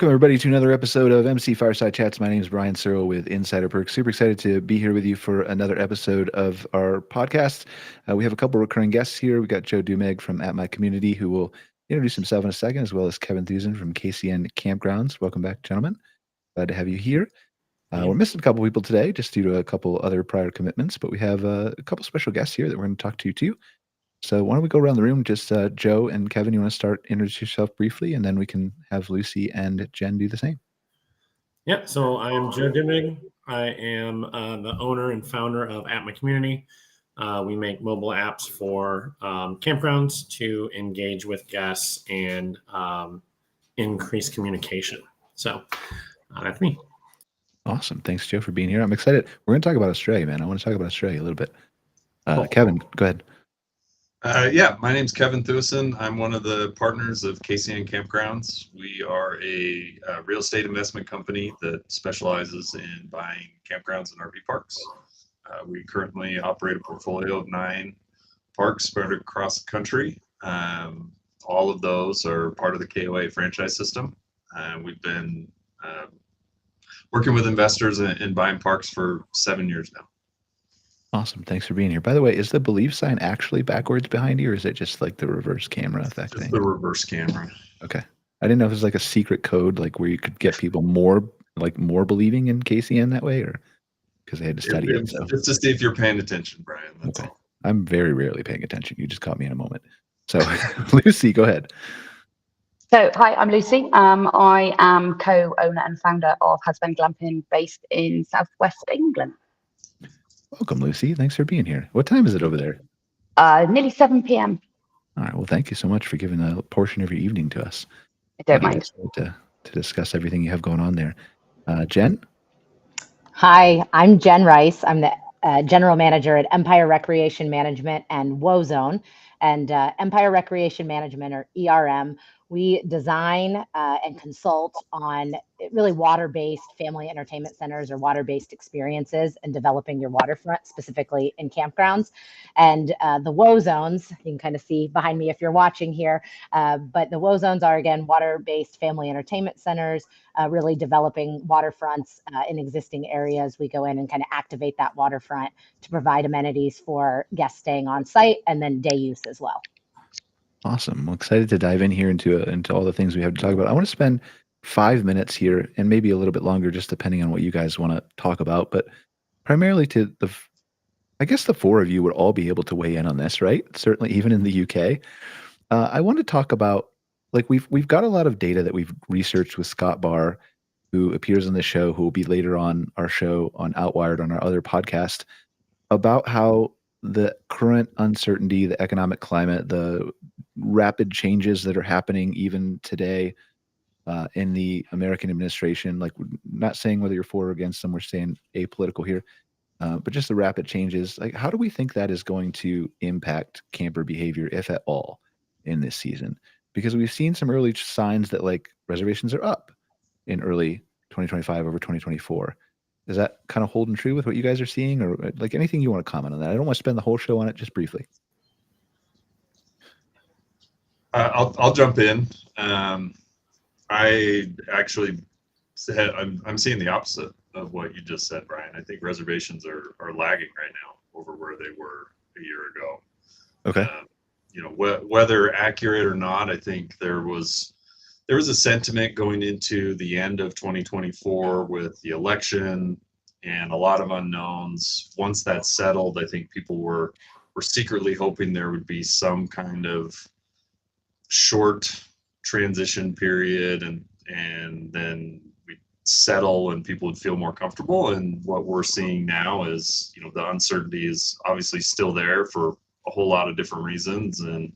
everybody, to another episode of MC Fireside Chats. My name is Brian Searl with Insider Perks. Super excited to be here with you for another episode of our podcast. We have a couple recurring guests here. We've got Joe Duemig from At My Community, who will introduce himself in a second, as well as Kevin Thueson from KCN Campgrounds. Welcome back, gentlemen. Glad to have you here. We're missing a couple people today, just due to a couple other prior commitments, but we have a couple special guests here that we're going to talk to too. So why don't we go around the room? Just Joe and Kevin, you want to start? Introduce yourself briefly, and then we can have Lucy and Jen do the same. Yeah, so I am Joe Duemig. I am the owner and founder of At My Community. We make mobile apps for campgrounds to engage with guests and increase communication. So that's me. Awesome. Thanks, Joe, for being here. I'm excited. We're going to talk about Australia, man. I want to talk about Australia a little bit. Cool. Kevin, go ahead. Yeah, my name's Kevin Thueson. I'm one of the partners of KCN Campgrounds. We are a real estate investment company that specializes in buying campgrounds and RV parks. We currently operate a portfolio of 9 parks spread across the country. All of those are part of the KOA franchise system. We've been working with investors in buying parks for 7 years now. Awesome. Thanks for being here. By the way, is the believe sign actually backwards behind you, or is it just like the reverse camera effect thing? The reverse camera. Okay. I didn't know if it was like a secret code, like where you could get people more believing in KCN that way, or because they had to study it. So. Just to see if you're paying attention, Brian. That's okay. all. I'm very rarely paying attention. You just caught me in a moment. So Lucy, go ahead. So, hi, I'm Lucy. I am co-owner and founder of Husband Glamping based in southwest England. Welcome, Lucy. Thanks for being here. What time is it over there? Nearly 7 p.m. All right. Well, thank you so much for giving a portion of your evening to us. I don't mind. To discuss everything you have going on there. Jen? Hi, I'm Jen Rice. I'm the general manager at Empire Recreation Management and Woezone. And Empire Recreation Management, or ERM, we design and consult on really water-based family entertainment centers or water-based experiences and developing your waterfront, specifically in campgrounds. And the Woezones, you can kind of see behind me if you're watching here, but the Woezones are, again, water-based family entertainment centers, really developing waterfronts in existing areas. We go in and kind of activate that waterfront to provide amenities for guests staying on site and then day use as well. Awesome. I'm excited to dive in here into all the things we have to talk about. I want to spend 5 minutes here and maybe a little bit longer, just depending on what you guys want to talk about. But primarily I guess the 4 of you would all be able to weigh in on this, right? Certainly, even in the UK. I want to talk about, like, we've got a lot of data that we've researched with Scott Barr, who appears on the show, who will be later on our show on Outwired on our other podcast, about how the current uncertainty, the economic climate, the rapid changes that are happening even today in the American administration, like, we're not saying whether you're for or against them, we're saying apolitical here, but just the rapid changes, like, how do we think that is going to impact camper behavior, if at all, in this season? Because we've seen some early signs that, like, reservations are up in early 2025 over 2024. Is that kind of holding true with what you guys are seeing, or like anything you want to comment on that? I don't want to spend the whole show on it, just briefly. I'll jump in. I actually said I'm seeing the opposite of what you just said, Brian. I think reservations are lagging right now over where they were a year ago. Okay. Whether accurate or not, I think there was a sentiment going into the end of 2024 with the election and a lot of unknowns. Once that settled, I think people were secretly hoping there would be some kind of short transition period and then we'd settle and people would feel more comfortable. And what we're seeing now is, the uncertainty is obviously still there for a whole lot of different reasons. And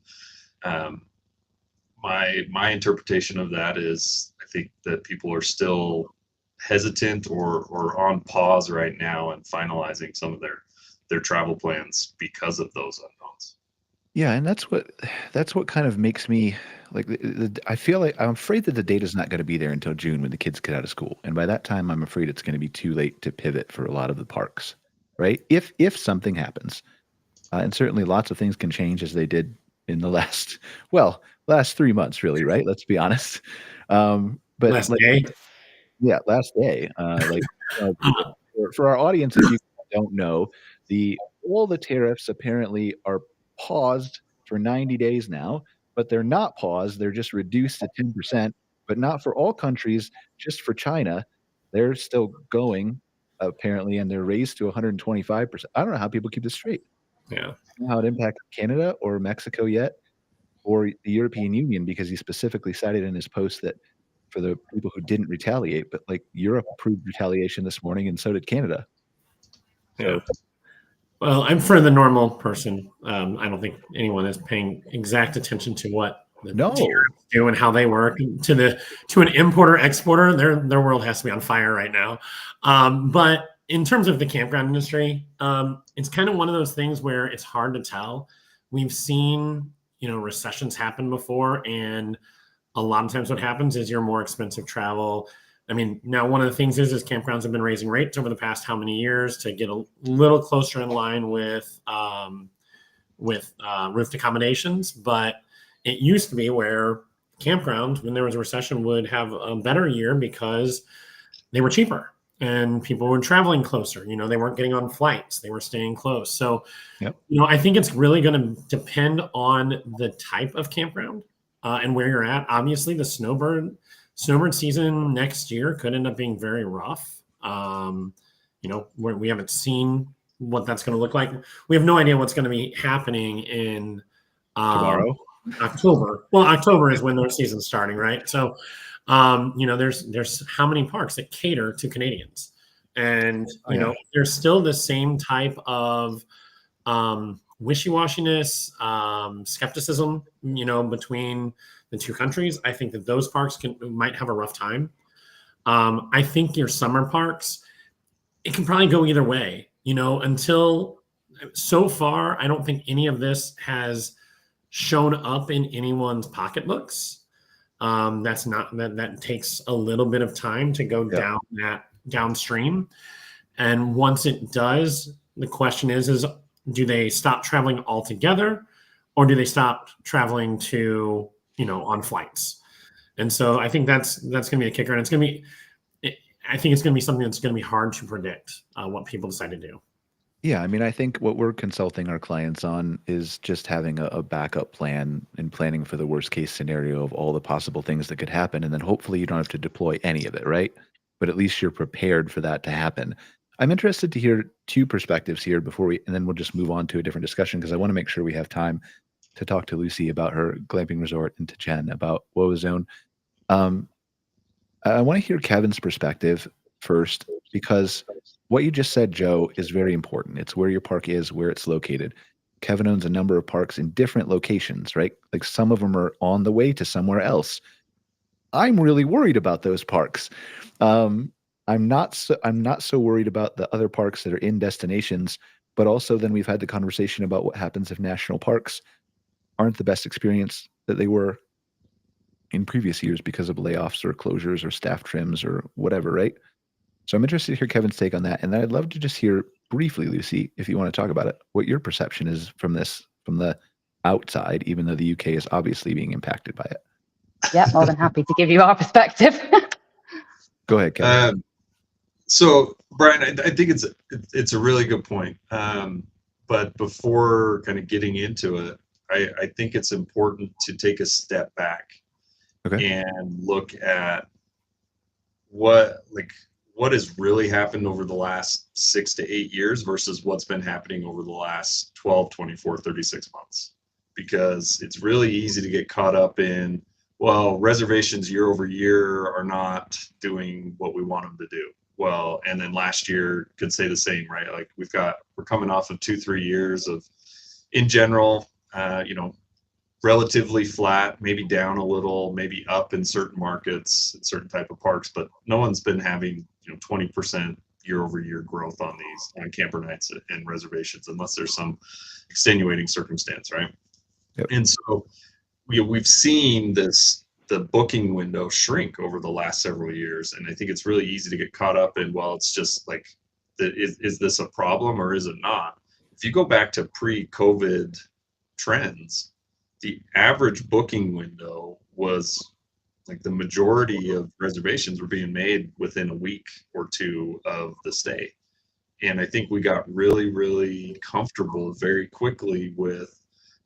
my interpretation of that is, I think that people are still hesitant or on pause right now and finalizing some of their travel plans because of those unknowns. Yeah, and that's what kind of makes me like. I feel like I'm afraid that the data is not going to be there until June when the kids get out of school, and by that time, I'm afraid it's going to be too late to pivot for a lot of the parks, right? If something happens, and certainly lots of things can change as they did in the last 3 months, really, right? Let's be honest. but Last like, day. yeah, last day. For our audience, if you don't know, all the tariffs apparently are paused for 90 days now, but they're not paused. They're just reduced to 10%, but not for all countries, just for China. They're still going, apparently, and they're raised to 125%. I don't know how people keep this straight. Yeah. I don't know how it impacts Canada or Mexico yet, or the European Union, because he specifically cited in his post that for the people who didn't retaliate, but like Europe approved retaliation this morning, and so did Canada. So, Yeah. Well, I'm for the normal person. I don't think anyone is paying exact attention to what the tariffs do and how they work. To an importer exporter, their world has to be on fire right now. But in terms of the campground industry, it's kind of one of those things where it's hard to tell. We've seen recessions happen before, and a lot of times what happens is your more expensive travel. I mean, now one of the things is campgrounds have been raising rates over the past how many years to get a little closer in line with roofed accommodations. But it used to be where campgrounds, when there was a recession, would have a better year because they were cheaper and people were traveling closer. They weren't getting on flights; they were staying close. So, I think it's really going to depend on the type of campground and where you're at. Obviously, the snowbird season next year could end up being very rough. We haven't seen what that's going to look like. We have no idea what's going to be happening in tomorrow, October. Well, October is when their season's starting, right? So, there's how many parks that cater to Canadians, and there's still the same type of wishy-washiness, skepticism, between the two countries. I think that those parks might have a rough time. I think your summer parks, it can probably go either way, until so far, I don't think any of this has shown up in anyone's pocketbooks. That takes a little bit of time to go down that downstream. And once it does, the question is do they stop traveling altogether, or do they stop traveling to, on flights? And so I think that's going to be a kicker. And I think it's going to be something that's going to be hard to predict what people decide to do. Yeah, I mean, I think what we're consulting our clients on is just having a backup plan and planning for the worst case scenario of all the possible things that could happen. And then hopefully you don't have to deploy any of it, right? But at least you're prepared for that to happen. I'm interested to hear two perspectives here and then we'll just move on to a different discussion, because I want to make sure we have time to talk to Lucy about her glamping resort and to Jen about Woozone. I want to hear Kevin's perspective first, because what you just said, Joe, is very important. It's where your park is, where it's located. Kevin owns a number of parks in different locations, right? Like some of them are on the way to somewhere else. I'm really worried about those parks. I'm not so worried about the other parks that are in destinations, but also then we've had the conversation about what happens if national parks aren't the best experience that they were in previous years because of layoffs or closures or staff trims or whatever, right? So I'm interested to hear Kevin's take on that. And then I'd love to just hear briefly, Lucy, if you want to talk about it, what your perception is from the outside, even though the UK is obviously being impacted by it. Yeah, more than happy to give you our perspective. Go ahead, Kevin. So, Brian, I think it's a really good point. But before kind of getting into it, I think it's important to take a step back and look at what has really happened over the last 6 to 8 years versus what's been happening over the last 12, 24, 36 months. Because it's really easy to get caught up in, well, reservations year over year are not doing what we want them to do. Well, and then last year could say the same, right? Like we're coming off of 2-3 years of, in general, relatively flat, maybe down a little, maybe up in certain markets, in certain type of parks, but no one's been having 20% year over year growth on camper nights and reservations, unless there's some extenuating circumstance, right? Yep. And so we've seen the booking window shrink over the last several years, and I think it's really easy to get caught up in, well, it's just like, is this a problem or is it not? If you go back to pre-COVID trends, the average booking window was Like the majority of reservations were being made within a week or two of the stay. And I think we got really, really comfortable very quickly with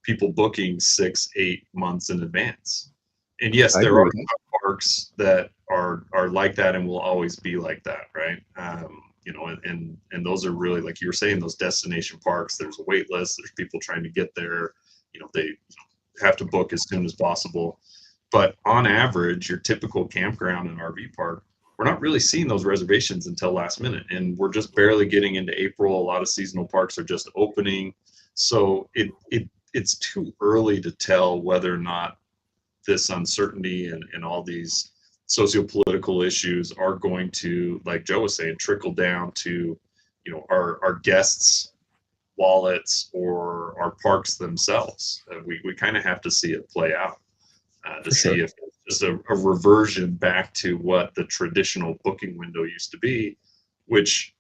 people booking 6, 8 months in advance. And yes, I there agree are with that. parks that are like that and will always be like that, right? And those are really, like you were saying, those destination parks. There's a wait list. There's people trying to get there. They have to book as soon as possible. But on average, your typical campground and RV park, we're not really seeing those reservations until last minute, and we're just barely getting into April. A lot of seasonal parks are just opening, so it's too early to tell whether or not this uncertainty and all these socio-political issues are going to, like Joe was saying, trickle down to our guests' wallets or our parks themselves. We kind of have to see it play out to see if it's just a reversion back to what the traditional booking window used to be, which,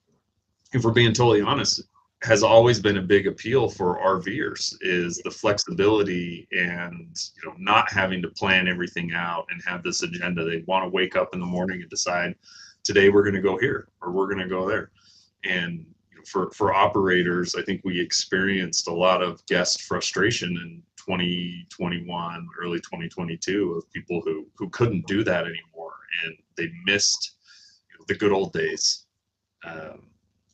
if we're being totally honest, has always been a big appeal for RVers, is the flexibility and not having to plan everything out and have this agenda. They want to wake up in the morning and decide, today we're going to go here or we're going to go there. And for operators, I think we experienced a lot of guest frustration in 2021, early 2022, of people who couldn't do that anymore, and they missed the good old days.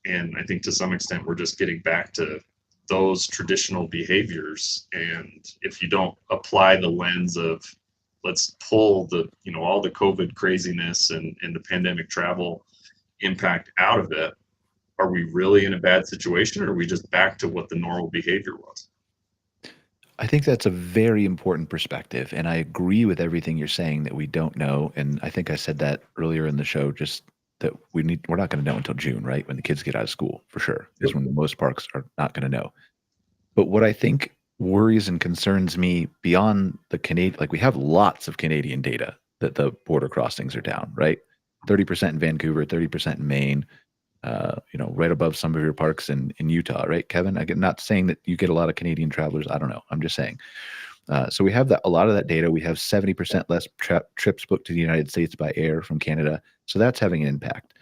And I think to some extent we're just getting back to those traditional behaviors. And if you don't apply the lens of, let's pull all the COVID craziness and the pandemic travel impact out of it, are we really in a bad situation, or are we just back to what the normal behavior was? I think that's a very important perspective, and I agree with everything you're saying that we don't know. And I think I said that earlier in the show, just that we're not going to know until June, right? When the kids get out of school, for sure, is when most parks are not going to know. But what I think worries and concerns me beyond the Canadian, like we have lots of Canadian data that the border crossings are down, right? 30% in Vancouver, 30% in Maine, right above some of your parks in Utah, right, Kevin? I'm not saying that you get a lot of Canadian travelers. I don't know. I'm just saying. So we have a lot of that data. We have 70% less trips booked to the United States by air from Canada. So that's having an impact.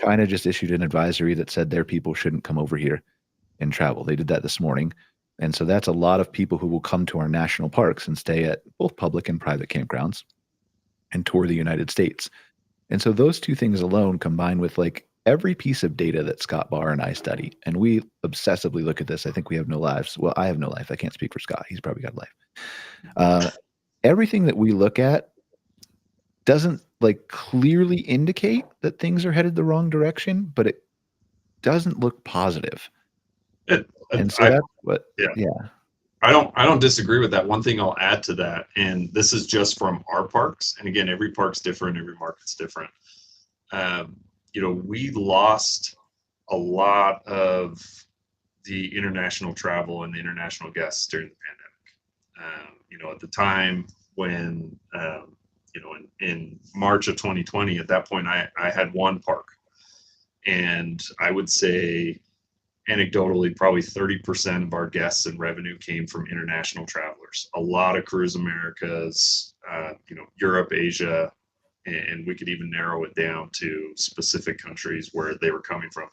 China just issued an advisory that said their people shouldn't come over here and travel. They did that this morning. And so that's a lot of people who will come to our national parks and stay at both public and private campgrounds and tour the United States. And so those two things alone, combined with like every piece of data that Scott Barr and I study, and we obsessively look at this. I think we have no lives. Well, I have no life. I can't speak for Scott. He's probably got a life. Everything that we look at doesn't like clearly indicate that things are headed the wrong direction, but it doesn't look positive. And so that's what, yeah. I don't disagree with that. One thing I'll add to that, and this is just from our parks, and again, every park's different, every market's different. We lost a lot of the international travel and the international guests during the pandemic. At the time when, in March of 2020, at that point, I had one park, and I would say anecdotally, probably 30% of our guests and revenue came from international travelers. A lot of Cruise Americas, Europe, Asia, and we could even narrow it down to specific countries where they were coming from.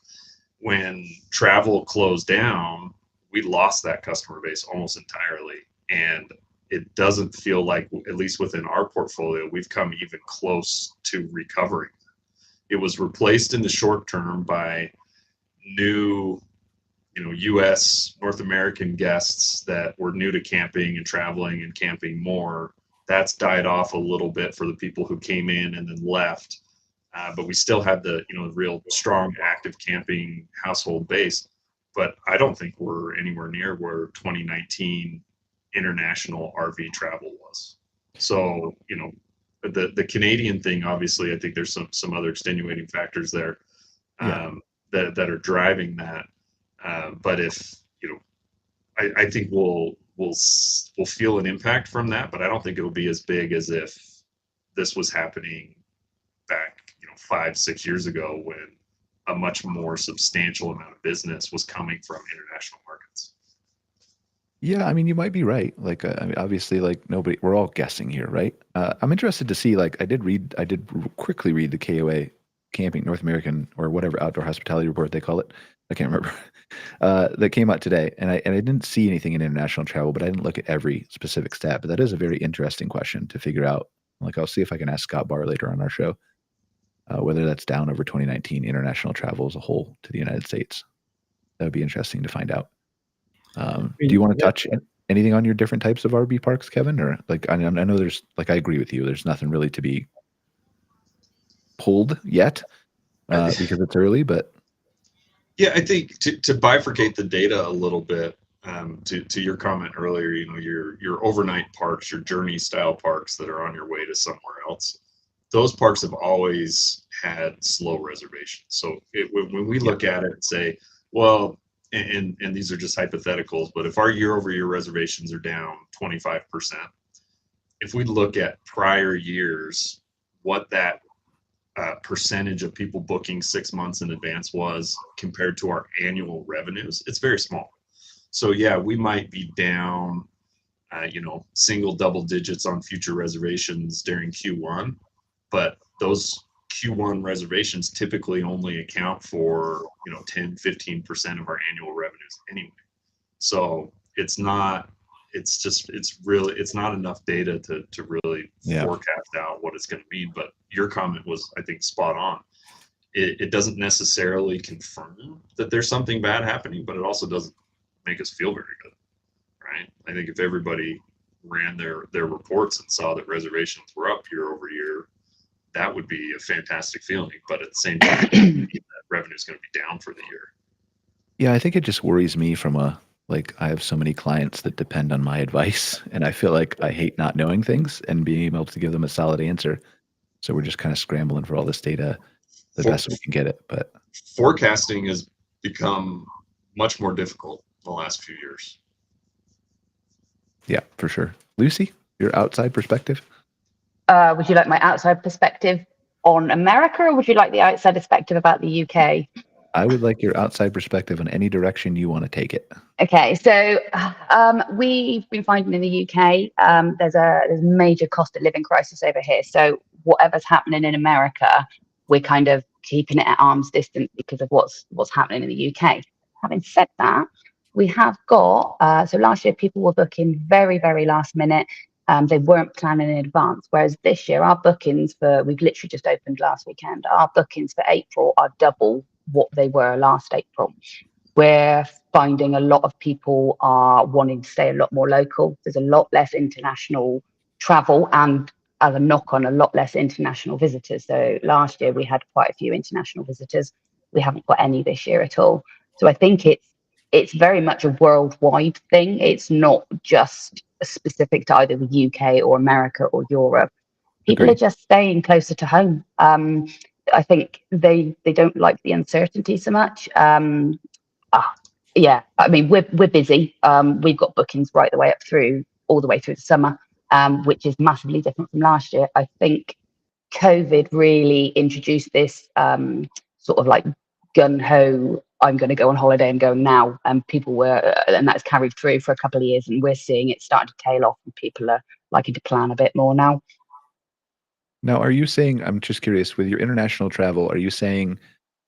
When travel closed down, we lost that customer base almost entirely. And it doesn't feel like, at least within our portfolio, we've come even close to recovering. It was replaced in the short term by new U.S. North American guests that were new to camping and traveling and camping more. That's died off a little bit for the people who came in and then left. But we still have the real strong active camping household base. But I don't think we're anywhere near where 2019 international RV travel was. So the Canadian thing, obviously, I think there's some other extenuating factors there that are driving that. But if I think we'll feel an impact from that, but I don't think it'll be as big as if this was happening back 5-6 years ago, when a much more substantial amount of business was coming from international markets. Yeah, I mean, you might be right. Like, I mean, obviously, like we're all guessing here, right? I'm interested to see. Like, I did quickly read the KOA Camping North American or whatever outdoor hospitality report they call it. I can't remember. That came out today, and I didn't see anything in international travel, but I didn't look at every specific stat. But that is a very interesting question to figure out. Like, I'll see if I can ask Scott Barr later on our show whether that's down over 2019 international travel as a whole to the United States. That would be interesting to find out. Do you want to touch anything on your different types of RV parks, Kevin? Or like, I know there's like, I agree with you. There's nothing really to be pulled yet because it's early, but. Yeah, I think to bifurcate the data a little bit, to your comment earlier, you know, your overnight parks, your journey style parks that are on your way to somewhere else, those parks have always had slow reservations. So when we look at it and say, well, and these are just hypotheticals, but if our year-over-year reservations are down 25%, if we look at prior years, what that percentage of people booking 6 months in advance was compared to our annual revenues, it's very small. So yeah, we might be down, single double digits on future reservations during Q1, but those Q1 reservations typically only account for 10-15% of our annual revenues anyway. So it's not enough data to really forecast out what it's going to mean. But your comment was, I think, spot on. It doesn't necessarily confirm that there's something bad happening, but it also doesn't make us feel very good, right? I think if everybody ran their reports and saw that reservations were up year over year, that would be a fantastic feeling. But at the same time, that revenue is going to be down for the year. Yeah, I think it just worries me from I have so many clients that depend on my advice, and I feel like I hate not knowing things and being able to give them a solid answer. So we're just kind of scrambling for all this data the best we can get it. But forecasting has become much more difficult in the last few years. Yeah, for sure. Lucy, your outside perspective? Would you like my outside perspective on America, or would you like the outside perspective about the UK? I would like your outside perspective on any direction you want to take it. Okay, so we've been finding in the UK there's a major cost of living crisis over here. So whatever's happening in America, we're kind of keeping it at arm's distance because of what's happening in the UK. Having said that, we have got so last year people were booking very, very last minute. They weren't planning in advance. Whereas this year, our bookings we've literally just opened last weekend. Our bookings for April are double what they were last April. We're finding a lot of people are wanting to stay a lot more local. There's a lot less international travel, and as a knock on, a lot less international visitors. So last year we had quite a few international visitors. We haven't got any this year at all. So I think it's very much a worldwide thing. It's not just specific to either the UK or America or Europe. People are just staying closer to home. I think they don't like the uncertainty so much. Yeah, I mean, we're busy. We've got bookings right the way up through all the way through the summer, which is massively different from last year. I think COVID really introduced this sort of like gun-ho, I'm going to go on holiday and go now. And people were, and that's carried through for a couple of years, and we're seeing it starting to tail off, and people are liking to plan a bit more now. Now, are you saying, I'm just curious, with your international travel, are you saying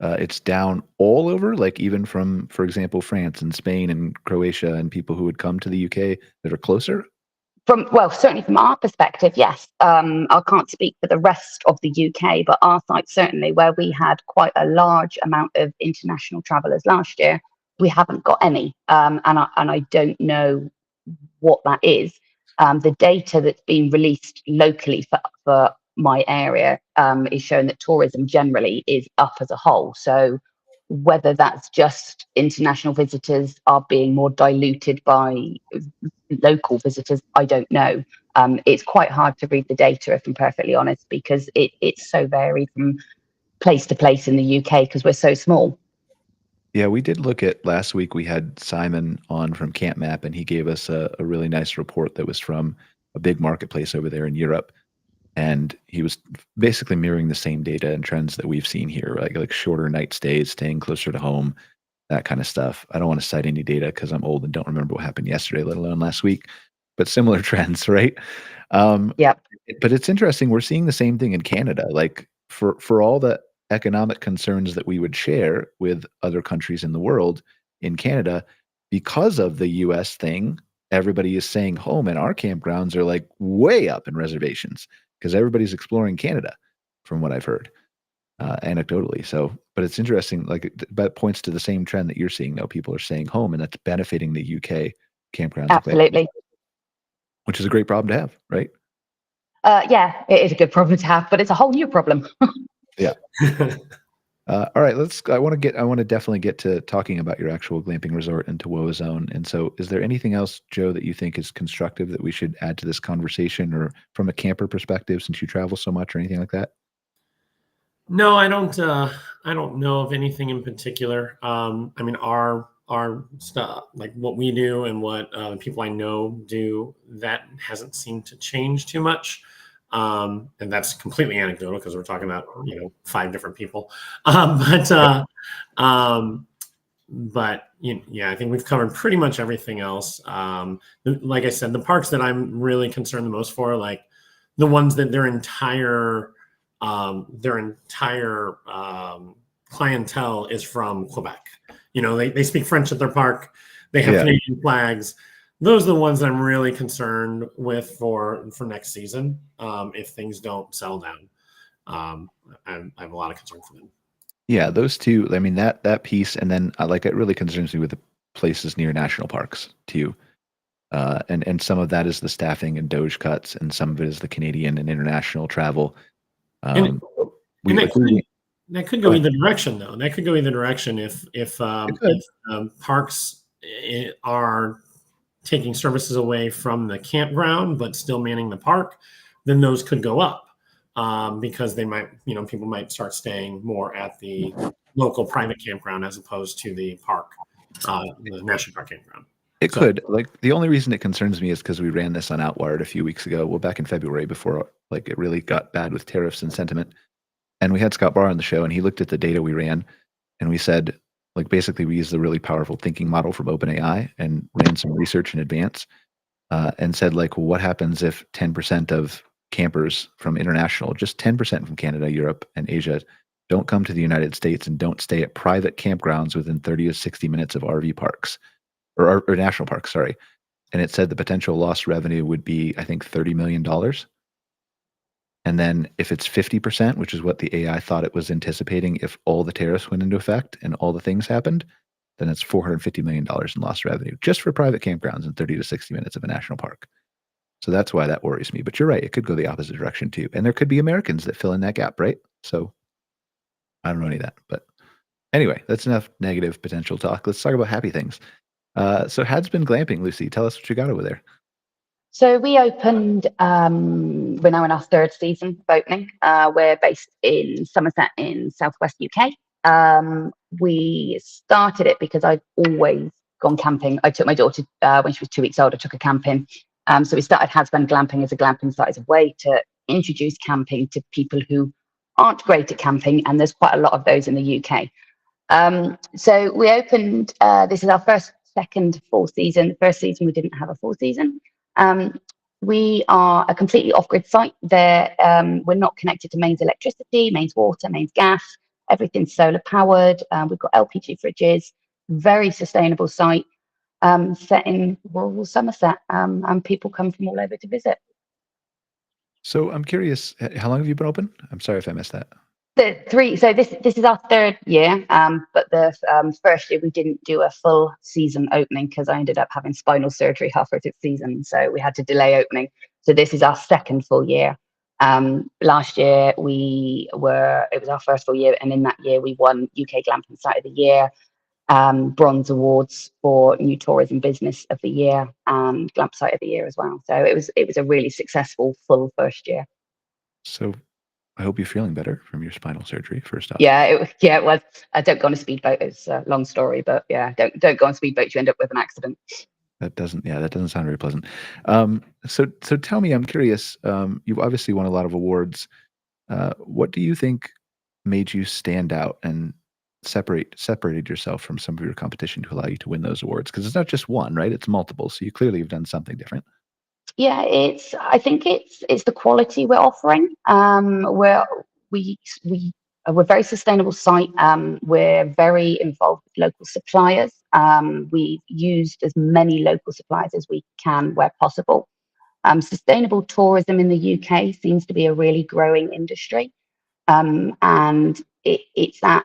it's down all over, like even from, for example, France and Spain and Croatia and people who would come to the UK that are closer? Certainly from our perspective, yes. I can't speak for the rest of the UK, but our site certainly, where we had quite a large amount of international travellers last year, we haven't got any, and I don't know what that is. The data that's been released locally for my area is showing that tourism generally is up as a whole. So whether that's just international visitors are being more diluted by local visitors, I don't know. It's quite hard to read the data, if I'm perfectly honest, because it's so varied from place to place in the UK because we're so small. Yeah, we did look at last week. We had Simon on from Camp Map, and he gave us a really nice report that was from a big marketplace over there in Europe. And he was basically mirroring the same data and trends that we've seen here, like shorter night stays, staying closer to home, that kind of stuff. I don't want to cite any data because I'm old and don't remember what happened yesterday, let alone last week, but similar trends, right? Yeah. But it's interesting. We're seeing the same thing in Canada. Like for all the economic concerns that we would share with other countries in the world, in Canada, because of the US thing, everybody is staying home, and our campgrounds are like way up in reservations because everybody's exploring Canada, from what I've heard, anecdotally. So, but it's interesting. Like that points to the same trend that you're seeing. Though people are staying home, and that's benefiting the UK campgrounds, Absolutely. which is a great problem to have, right? Yeah, it is a good problem to have, but it's a whole new problem. Yeah. All right, I want to definitely get to talking about your actual glamping resort and Thueson. And so, is there anything else, Joe, that you think is constructive that we should add to this conversation, or from a camper perspective, since you travel so much, or anything like that? No, I don't. I don't know of anything in particular. I mean, our stuff, like what we do and what the people I know do, that hasn't seemed to change too much. And that's completely anecdotal because we're talking about 5 different people. But yeah, I think we've covered pretty much everything else. Like I said, the parks that I'm really concerned the most for, like the ones that their entire clientele is from Quebec. They speak French at their park. They have Canadian flags. Those are the ones that I'm really concerned with for next season. If things don't settle down, I have a lot of concern for them. Yeah, those two. I mean, that piece, and then it really concerns me with the places near national parks too. And some of that is the staffing and Doge cuts, and some of it is the Canadian and international travel. That could go either direction, though. That could go either direction if parks are taking services away from the campground but still manning the park, then those could go up because they might, people might start staying more at the local private campground as opposed to the park, the national park campground. It could. Like, the only reason it concerns me is because we ran this on Outwired a few weeks ago. Well, back in February, before it really got bad with tariffs and sentiment. And we had Scott Barr on the show, and he looked at the data we ran, and we said, basically, we used the really powerful thinking model from OpenAI and ran some research in advance, and said, what happens if 10% of campers from international, just 10% from Canada, Europe, and Asia, don't come to the United States and don't stay at private campgrounds within 30 to 60 minutes of RV parks, or national parks, sorry. And it said the potential lost revenue would be, I think, $30 million. And then if it's 50%, which is what the AI thought it was anticipating, if all the tariffs went into effect and all the things happened, then it's $450 million in lost revenue just for private campgrounds in 30 to 60 minutes of a national park. So that's why that worries me. But you're right, it could go the opposite direction too. And there could be Americans that fill in that gap, right? So I don't know any of that. But anyway, that's enough negative potential talk. Let's talk about happy things. So Had's been glamping, Lucy. Tell us what you got over there. So we opened, we're now in our 3rd season of opening. We're based in Somerset in southwest UK. We started it because I've always gone camping. I took my daughter when she was 2 weeks old. I took her camping. So we started Had's Glamping as a glamping site, as a way to introduce camping to people who aren't great at camping, and there's quite a lot of those in the UK. So we opened, this is our second full season. The first season we didn't have a full season. We are a completely off-grid site. There, we're not connected to mains electricity, mains water, mains gas. Everything's solar powered. We've got LPG fridges. Very sustainable site, set in rural Somerset, and people come from all over to visit. So I'm curious, how long have you been open? I'm sorry if I missed that. So this is our 3rd year, but the first year we didn't do a full season opening because I ended up having spinal surgery halfway through the season, so we had to delay opening. So this is our 2nd full year. Last year it was our 1st full year, and in that year we won UK Glamping Site of the Year, bronze awards for New Tourism Business of the Year, and Glamp Site of the Year as well. So it was a really successful full first year. So I hope you're feeling better from your spinal surgery, first off. Yeah, it was. I don't go on a speedboat. It's a long story, but yeah, don't go on speedboats. You end up with an accident. That doesn't sound very pleasant. So tell me, I'm curious. You've obviously won a lot of awards. What do you think made you stand out, and separated yourself from some of your competition to allow you to win those awards? Because it's not just one, right? It's multiple. So you clearly have done something different. Yeah, I think it's the quality we're offering. We're a very sustainable site. We're very involved with local suppliers. We've used as many local suppliers as we can where possible. Sustainable tourism in the UK seems to be a really growing industry, and it's that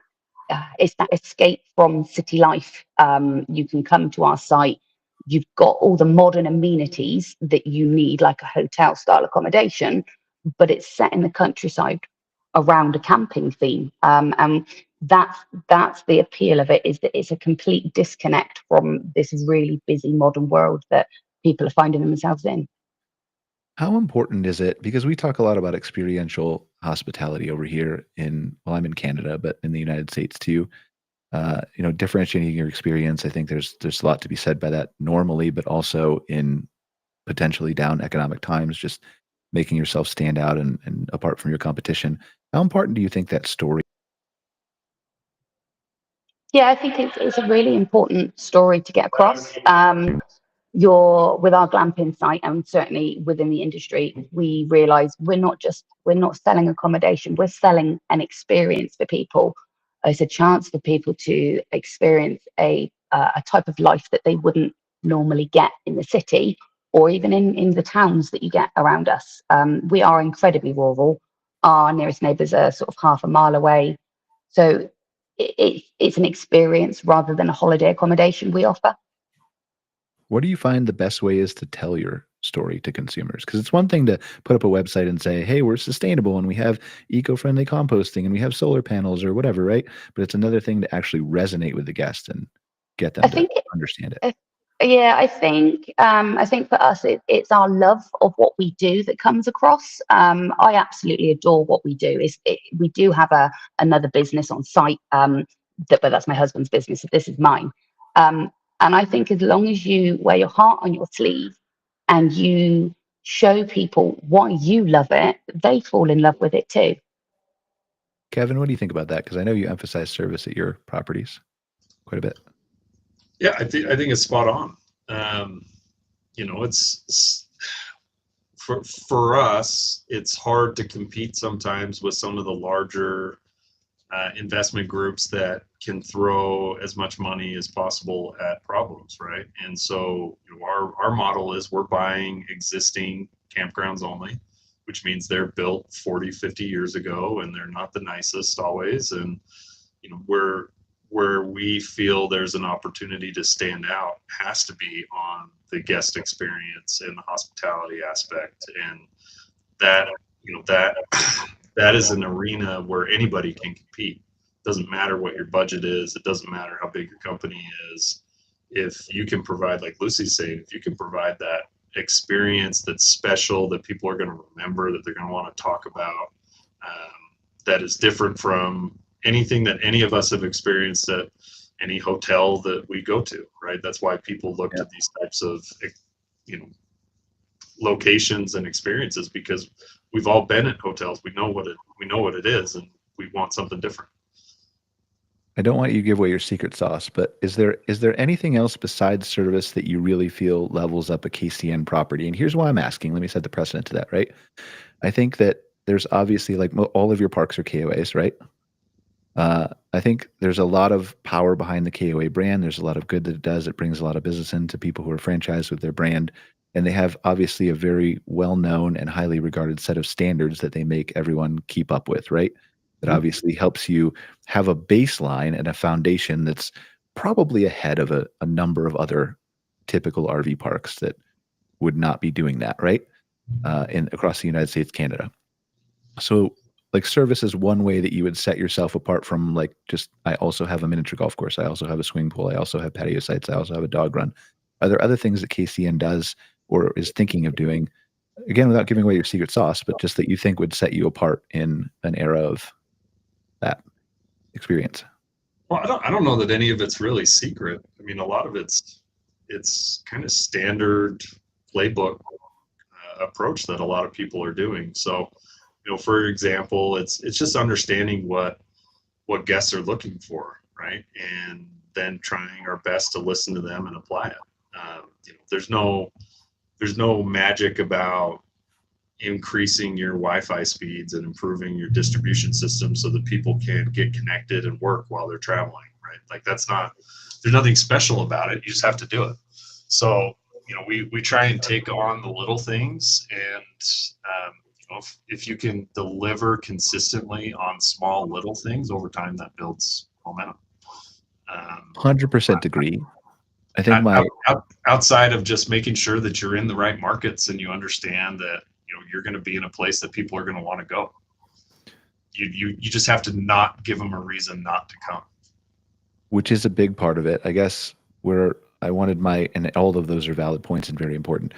escape from city life. You can come to our site. You've got all the modern amenities that you need, like a hotel style accommodation, but it's set in the countryside around a camping theme. And that's the appeal of it, is that it's a complete disconnect from this really busy modern world that people are finding themselves in. How important is it? Because we talk a lot about experiential hospitality over here well, I'm in Canada, but in the United States too. Differentiating your experience. I think there's a lot to be said by that normally, but also in potentially down economic times, just making yourself stand out and apart from your competition. How important do you think that story? Yeah, I think it's a really important story to get across. With our glamping site, and certainly within the industry, we realize we're not selling accommodation, we're selling an experience for people. It's a chance for people to experience a type of life that they wouldn't normally get in the city, or even in the towns that you get around us. We are incredibly rural. Our nearest neighbours are sort of half a mile away. So it's an experience rather than a holiday accommodation we offer. What do you find the best way is to tell your story to consumers? Because it's one thing to put up a website and say, hey, we're sustainable and we have eco-friendly composting and we have solar panels or whatever, right? But it's another thing to actually resonate with the guest and get them I to think understand it. Yeah, I think for us it's our love of what we do that comes across. I absolutely adore what we do. We do have another business on site, but that's my husband's business. This is mine. And I think as long as you wear your heart on your sleeve and you show people why you love it, they fall in love with it too. Kevin, what do you think about that? Because I know you emphasize service at your properties quite a bit. Yeah, I think it's spot on. It's for us, it's hard to compete sometimes with some of the larger investment groups that can throw as much money as possible at problems, right? And so our model is we're buying existing campgrounds only, which means they're built 40, 50 years ago and they're not the nicest always. And where we feel there's an opportunity to stand out has to be on the guest experience and the hospitality aspect. And that that is an arena where anybody can compete. Doesn't matter what your budget is. It doesn't matter how big your company is. If you can provide, like Lucy's saying, if you can provide that experience that's special, that people are going to remember, that they're going to want to talk about, that is different from anything that any of us have experienced at any hotel that we go to, right? That's why people look to these types of, locations and experiences, because we've all been at hotels. We know what it is, and we want something different. I don't want you to give away your secret sauce, but is there anything else besides service that you really feel levels up a KCN property? And here's why I'm asking. Let me set the precedent to that, right? I think that there's obviously, like, all of your parks are KOAs, right? I think there's a lot of power behind the KOA brand. There's a lot of good that it does. It brings a lot of business into people who are franchised with their brand. And they have obviously a very well-known and highly regarded set of standards that they make everyone keep up with, right? That obviously helps you have a baseline and a foundation that's probably ahead of a number of other typical RV parks that would not be doing that, right? Across the United States, Canada. So, like, service is one way that you would set yourself apart from, like, just, I also have a miniature golf course. I also have a swimming pool. I also have patio sites. I also have a dog run. Are there other things that KCN does or is thinking of doing, again, without giving away your secret sauce, but just that you think would set you apart in an era of that experience? Well, I don't know that any of it's really secret. I mean, a lot of it's kind of standard playbook approach that a lot of people are doing. So, for example, it's just understanding what guests are looking for. right? And then trying our best to listen to them and apply it. There's no magic about increasing your Wi-Fi speeds and improving your distribution system so that people can get connected and work while they're traveling, right? Like there's nothing special about it. You just have to do it. So, we try and take on the little things, and if you can deliver consistently on small little things over time, that builds momentum. 100% agree. I think outside of just making sure that you're in the right markets and you understand that you're going to be in a place that people are going to want to go. You just have to not give them a reason not to come. Which is a big part of it. I guess where I wanted and all of those are valid points and very important.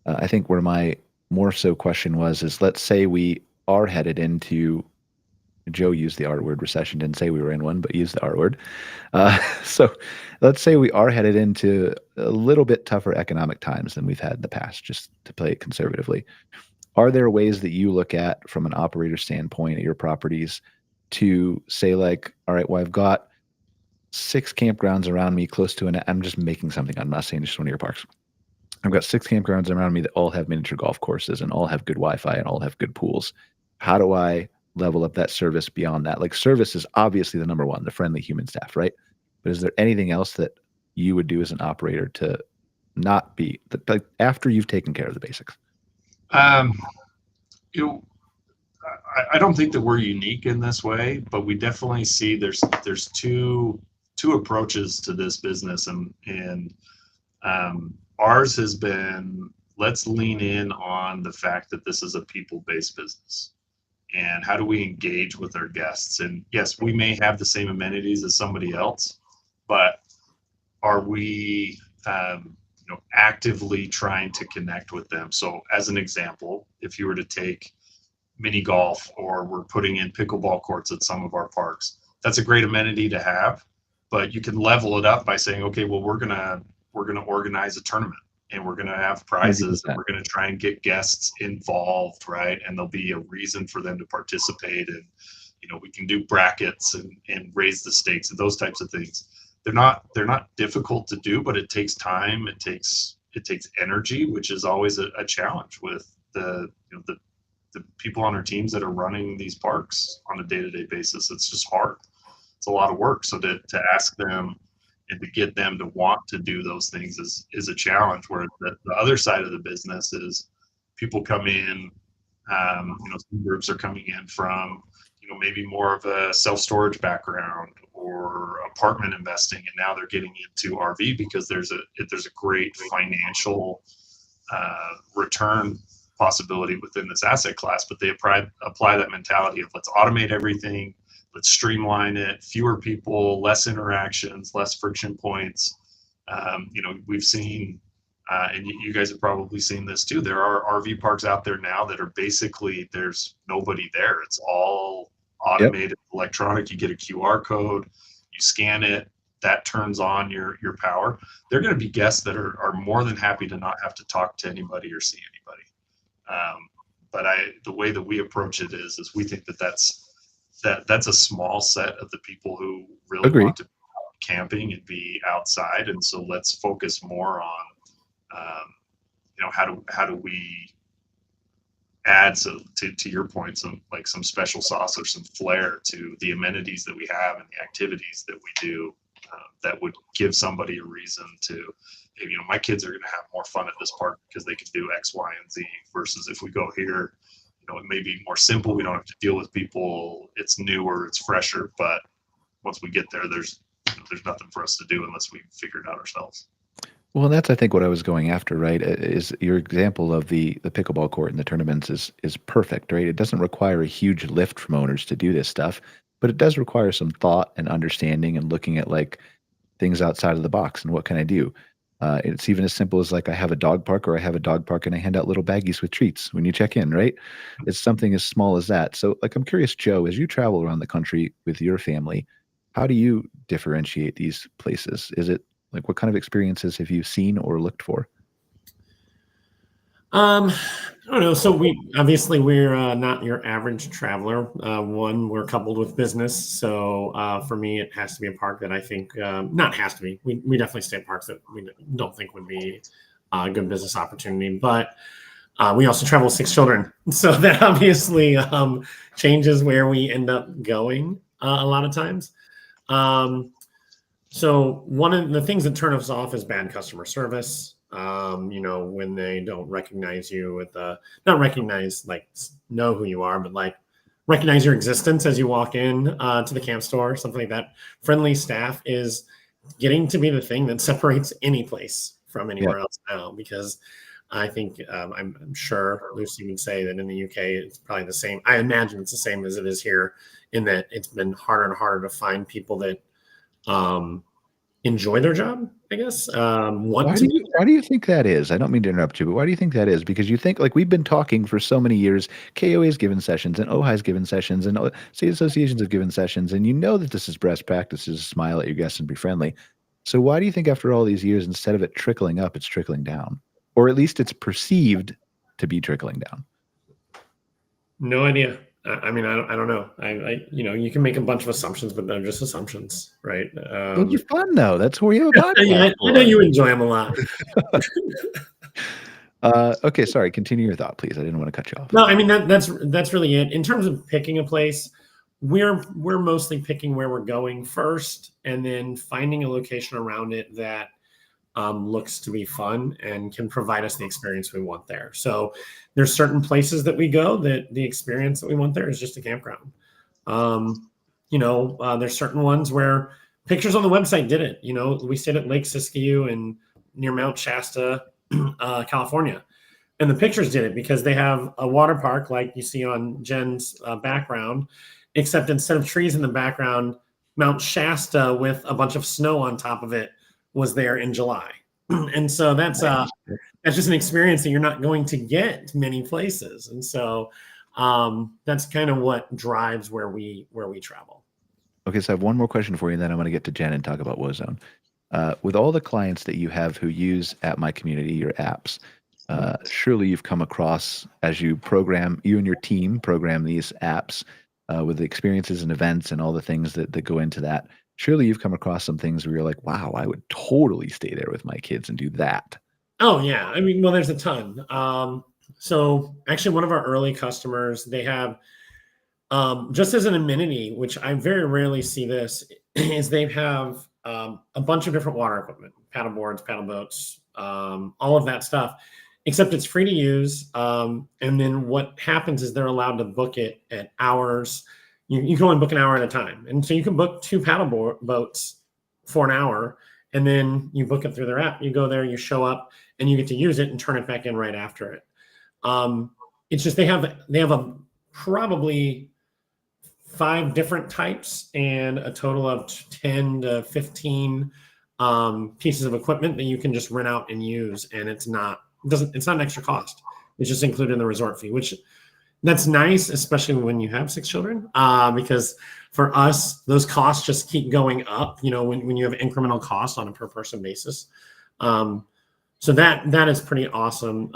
I think where my more so question is let's say we are headed into, Joe used the R word, recession, didn't say we were in one, but used the R word. So let's say we are headed into a little bit tougher economic times than we've had in the past, just to play it conservatively. Are there ways that you look at from an operator standpoint at your properties to say like, all right, well, I've got 6 campgrounds around me close to I'm just making something. I'm not saying just one of your parks. I've got 6 campgrounds around me that all have miniature golf courses and all have good Wi-Fi and all have good pools. How do I level up that service beyond that? Like service is obviously the number one, the friendly human staff, right? But is there anything else that you would do as an operator to not be like after you've taken care of the basics? I don't think that we're unique in this way, but we definitely see there's two approaches to this business, and ours has been, let's lean in on the fact that this is a people-based business. And how do we engage with our guests? And yes, we may have the same amenities as somebody else, but are we actively trying to connect with them? So as an example, if you were to take mini golf, or we're putting in pickleball courts at some of our parks, that's a great amenity to have, but you can level it up by saying, okay, well, we're gonna organize a tournament, and we're going to have prizes, 100%. And we're going to try and get guests involved, right? And there'll be a reason for them to participate, and we can do brackets and raise the stakes and those types of things. They're not difficult to do, but it takes time. It takes energy, which is always a challenge with the people on our teams that are running these parks on a day-to-day basis. It's just hard. It's a lot of work. So to ask them and to get them to want to do those things is a challenge. Where the other side of the business is people come in, some groups are coming in from, maybe more of a self-storage background or apartment investing, and now they're getting into RV because there's a great financial return possibility within this asset class, but they apply that mentality of let's automate everything, let's streamline it, fewer people, less interactions, less friction points. We've seen, and you guys have probably seen this too, there are RV parks out there now that are basically, there's nobody there. It's all automated, electronic. You get a QR code, you scan it, that turns on your power. They're going to be guests that are more than happy to not have to talk to anybody or see anybody. But the way that we approach it is we think that's a small set of the people who really want to be camping and be outside. And so let's focus more on, how do we add, so to your point, some special sauce or some flair to the amenities that we have and the activities that we do, that would give somebody a reason to, my kids are going to have more fun at this park because they can do X, Y, and Z, versus if we go here, it may be more simple. We don't have to deal with people. It's newer, it's fresher, but once we get there, there's nothing for us to do unless we figure it out ourselves. Well, that's, I think, what I was going after, right? Is your example of the pickleball court and the tournaments is perfect, right? It doesn't require a huge lift from owners to do this stuff, but it does require some thought and understanding and looking at like things outside of the box and what can I do? It's even as simple as like I have a dog park and I hand out little baggies with treats when you check in, right? It's something as small as that. So like, I'm curious, Joe, as you travel around the country with your family, how do you differentiate these places? Is it like, what kind of experiences have you seen or looked for? I don't know. So we're not your average traveler. One, we're coupled with business. So for me, it has to be a park that I think not has to be. We definitely stay at parks that we don't think would be a good business opportunity. But we also travel with 6 children, so that obviously changes where we end up going a lot of times. So one of the things that turn us off is bad customer service. When they don't recognize you with not recognize, like know who you are, but like recognize your existence as you walk in to the camp store, something like that. Friendly staff is getting to be the thing that separates any place from anywhere else now, because I think I'm sure Lucy would say that in the UK it's probably the same. I imagine it's the same as it is here, in that it's been harder and harder to find people that enjoy their job, I guess. Why do you think that is? I don't mean to interrupt you, but why do you think that is? Because you think, like, we've been talking for so many years, KOA's given sessions and OHI's given sessions and state associations have given sessions, and you know that this is best practices, smile at your guests and be friendly. So why do you think after all these years, instead of it trickling up, it's trickling down? Or at least it's perceived to be trickling down? No idea. I mean, I don't know. You can make a bunch of assumptions, but they're just assumptions, right? Those are fun, though. That's where you have a podcast. I know you enjoy them a lot. Okay, sorry. Continue your thought, please. I didn't want to cut you off. No, I mean that's really it. In terms of picking a place, we're mostly picking where we're going first, and then finding a location around it that looks to be fun and can provide us the experience we want there. So there's certain places that we go that the experience that we want there is just a campground. There's certain ones where pictures on the website did it. We stayed at Lake Siskiyou and near Mount Shasta, California. And the pictures did it because they have a water park like you see on Jen's background, except instead of trees in the background, Mount Shasta with a bunch of snow on top of it was there in July. And so that's just an experience that you're not going to get many places. And so that's kind of what drives where we travel. Okay, so I have one more question for you, and then I'm going to get to Jen and talk about Wozone. With all the clients that you have who use At My Community, your apps, surely you've come across, as you and your team program these apps with the experiences and events and all the things that go into that. Surely you've come across some things where you're like, wow, I would totally stay there with my kids and do that. Oh, yeah. I mean, well, there's a ton. So actually one of our early customers, they have, just as an amenity, which I very rarely see this, is they have a bunch of different water equipment, paddle boards, paddle boats, all of that stuff, except it's free to use. And then what happens is they're allowed to book it at hours. You can only book an hour at a time. And so you can book 2 paddle boats for an hour, and then you book it through their app. You go there, you show up, and you get to use it and turn it back in right after it. It's just they have probably 5 different types and a total of 10 to 15 pieces of equipment that you can just rent out and use. And it's not an extra cost. It's just included in the resort fee, which that's nice, especially when you have 6 children, because for us, those costs just keep going up, when you have incremental costs on a per person basis. So that is pretty awesome.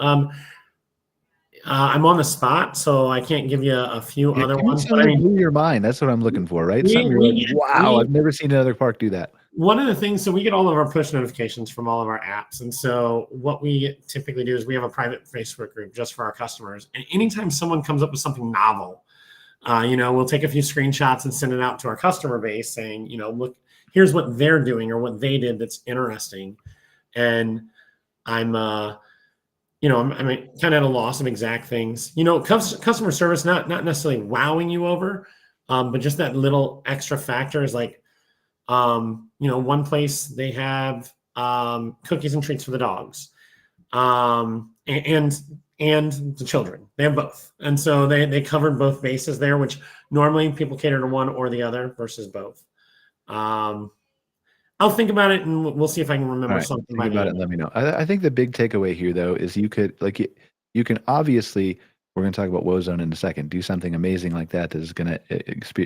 I'm on the spot, so I can't give you a few other ones. But blew your mind. That's what I'm looking for, right? I've never seen another park do that. One of the things, so we get all of our push notifications from all of our apps. And so what we typically do is we have a private Facebook group just for our customers. And anytime someone comes up with something novel, we'll take a few screenshots and send it out to our customer base saying, look, here's what they're doing or what they did that's interesting. And I'm kind of at a loss of exact things. Customer service, not necessarily wowing you over, but just that little extra factor is like, one place they have cookies and treats for the dogs, and the children. They have both, and so they covered both bases there, which normally people cater to one or the other versus both. I'll think about it, and we'll see if I can remember something. Think about it and let me know. I think the big takeaway here, though, is you can obviously. We're going to talk about Wozone in a second. Do something amazing like that is going to,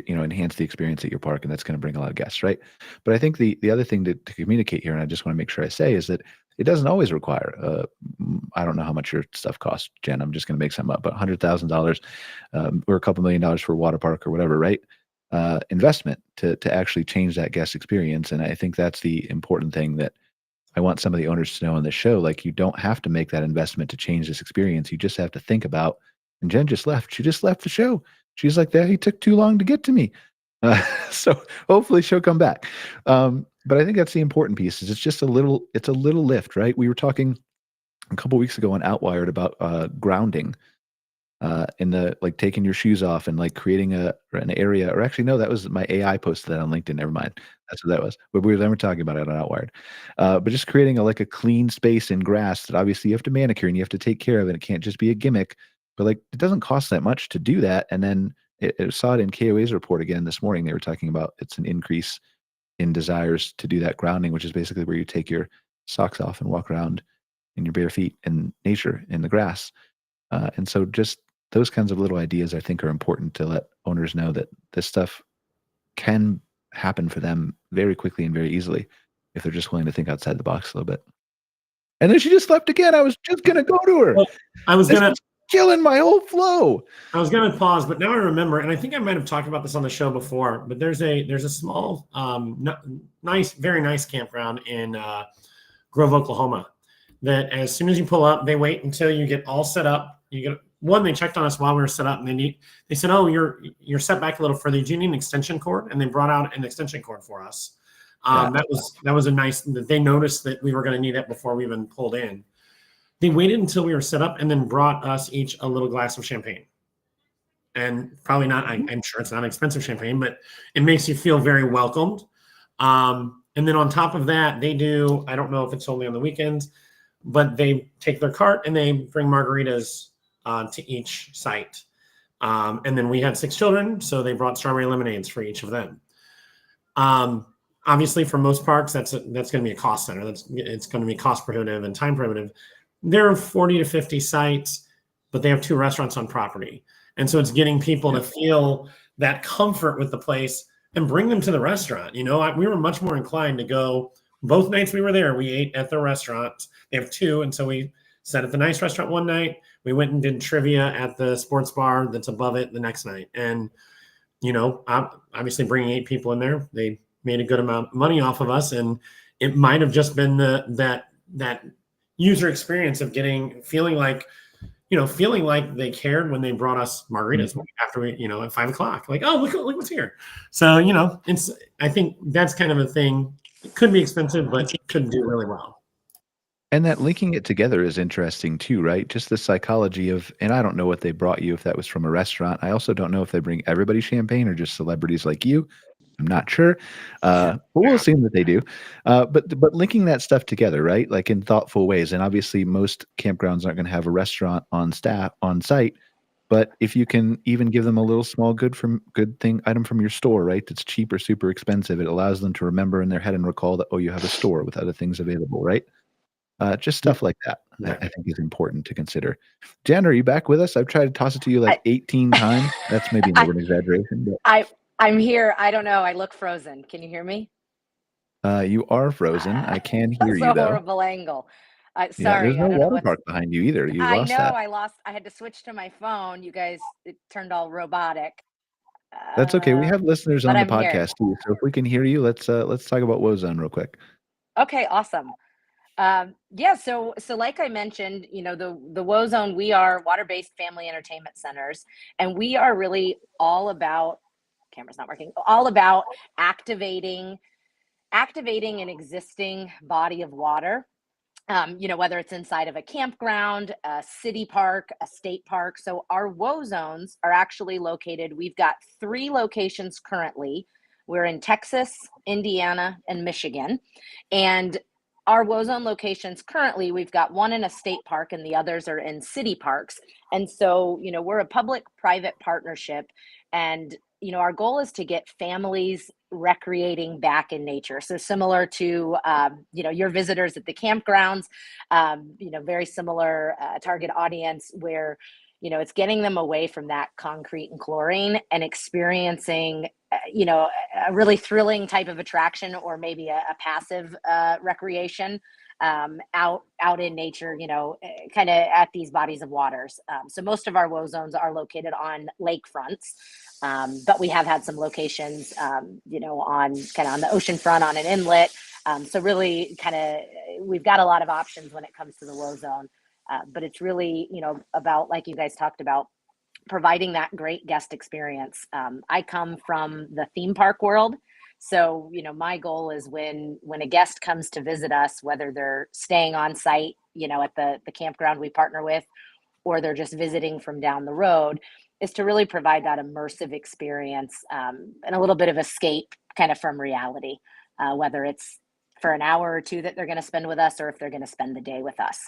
enhance the experience at your park, and that's going to bring a lot of guests, right? But I think the other thing to communicate here, and I just want to make sure I say, is that It doesn't always require, I don't know how much your stuff costs, Jen. I'm just going to make some up, but $100,000 or a couple $1,000,000 for a water park or whatever, right? Investment to actually change that guest experience. And I think that's the important thing that I want some of the owners to know on this show. Like, you don't have to make that investment to change this experience. You just have to think about, and Jen just left. She just left the show. She's like, that he took too long to get to me. So hopefully she'll come back. But I think that's the important piece is it's a little lift, right? We were talking a couple weeks ago on Outwired about grounding in the like taking your shoes off and like creating an area, or actually no, that was my AI posted that on LinkedIn. Never mind. That's what that was. But we were never talking about it on Outwired. But just creating a clean space in grass that obviously you have to manicure and you have to take care of, and it can't just be a gimmick. But like it doesn't cost that much to do that. And then it saw it in KOA's report again this morning. They were talking about it's an increase in desires to do that grounding, which is basically where you take your socks off and walk around in your bare feet in nature, in the grass. And so just those kinds of little ideas I think are important to let owners know that this stuff can happen for them very quickly and very easily if they're just willing to think outside the box a little bit. And then she just left again. I was just going to go to her. Well, I was going to killing my whole flow. I was going to pause, but now I remember, and I think I might have talked about this on the show before, but there's a small, nice, very nice campground in Grove, Oklahoma, that as soon as you pull up, they wait until you get all set up. They checked on us while we were set up, and they said, "Oh, you're set back a little further. Do you need an extension cord?" And they brought out an extension cord for us. That was a nice. They noticed that we were going to need it before we even pulled in. They waited until we were set up and then brought us each a little glass of champagne. And probably not, I'm sure it's not expensive champagne, but it makes you feel very welcomed. And then on top of that, they do, I don't know if it's only on the weekends, but they take their cart and they bring margaritas to each site. And then we had 6 children, so they brought strawberry lemonades for each of them. Obviously, for most parks, that's going to be a cost center. It's going to be cost prohibitive and time prohibitive. There are 40 to 50 sites, but they have 2 restaurants on property. And so it's getting people to feel that comfort with the place and bring them to the restaurant. We were much more inclined to go. Both nights we were there, we ate at the restaurant. They have 2, and so we sat at the nice restaurant one night. We went and did trivia at the sports bar that's above it the next night. And, obviously bringing 8 people in there, they made a good amount of money off of us. And it might have just been that user experience of feeling like they cared when they brought us margaritas after we, at 5:00, like, oh, look what's here. So, I think that's kind of a thing. It could be expensive, but it could do really well. And that linking it together is interesting too, right? Just the psychology of, and I don't know what they brought you if that was from a restaurant. I also don't know if they bring everybody champagne or just celebrities like you. I'm not sure, but we'll assume that they do. But linking that stuff together, right? Like in thoughtful ways. And obviously most campgrounds aren't going to have a restaurant on site. But if you can even give them a little small good item from your store, right? That's cheap or super expensive. It allows them to remember in their head and recall that, oh, you have a store with other things available, right? Just stuff like that, I think is important to consider. Jen, are you back with us? I've tried to toss it to you like 18 times. That's maybe an exaggeration. But I'm here. I don't know. I look frozen. Can you hear me? You are frozen. I can hear you That's a though. horrible angle. Sorry. There's no water park behind you either. You lost that. I had to switch to my phone. You guys, it turned all robotic. That's okay. We have listeners on the I'm podcast here. too. So if we can hear you, let's talk about Wozone real quick. Okay, awesome. So like I mentioned, the Wozone, we are water-based family entertainment centers, and we are really all about, camera's not working, all about activating an existing body of water, whether it's inside of a campground, a city park, a state park. So our Wozones are actually located, we've got 3 locations currently. We're in Texas, Indiana, and Michigan. And our Wozone locations currently, we've got 1 in a state park and the others are in city parks. And so, we're a public-private partnership, and, our goal is to get families recreating back in nature. So similar to, your visitors at the campgrounds, very similar target audience where, it's getting them away from that concrete and chlorine and experiencing, a really thrilling type of attraction, or maybe a passive recreation out in nature, kind of at these bodies of waters. So most of our woe zones are located on lakefronts, but we have had some locations, on kind of on the ocean front, on an inlet. So really we've got a lot of options when it comes to the woe zone. But it's really, about, like you guys talked about, providing that great guest experience. I come from the theme park world. So, my goal is when a guest comes to visit us, whether they're staying on site, at the campground we partner with, or they're just visiting from down the road, is to really provide that immersive experience, and a little bit of escape kind of from reality, whether it's for an hour or two that they're going to spend with us, or if they're going to spend the day with us.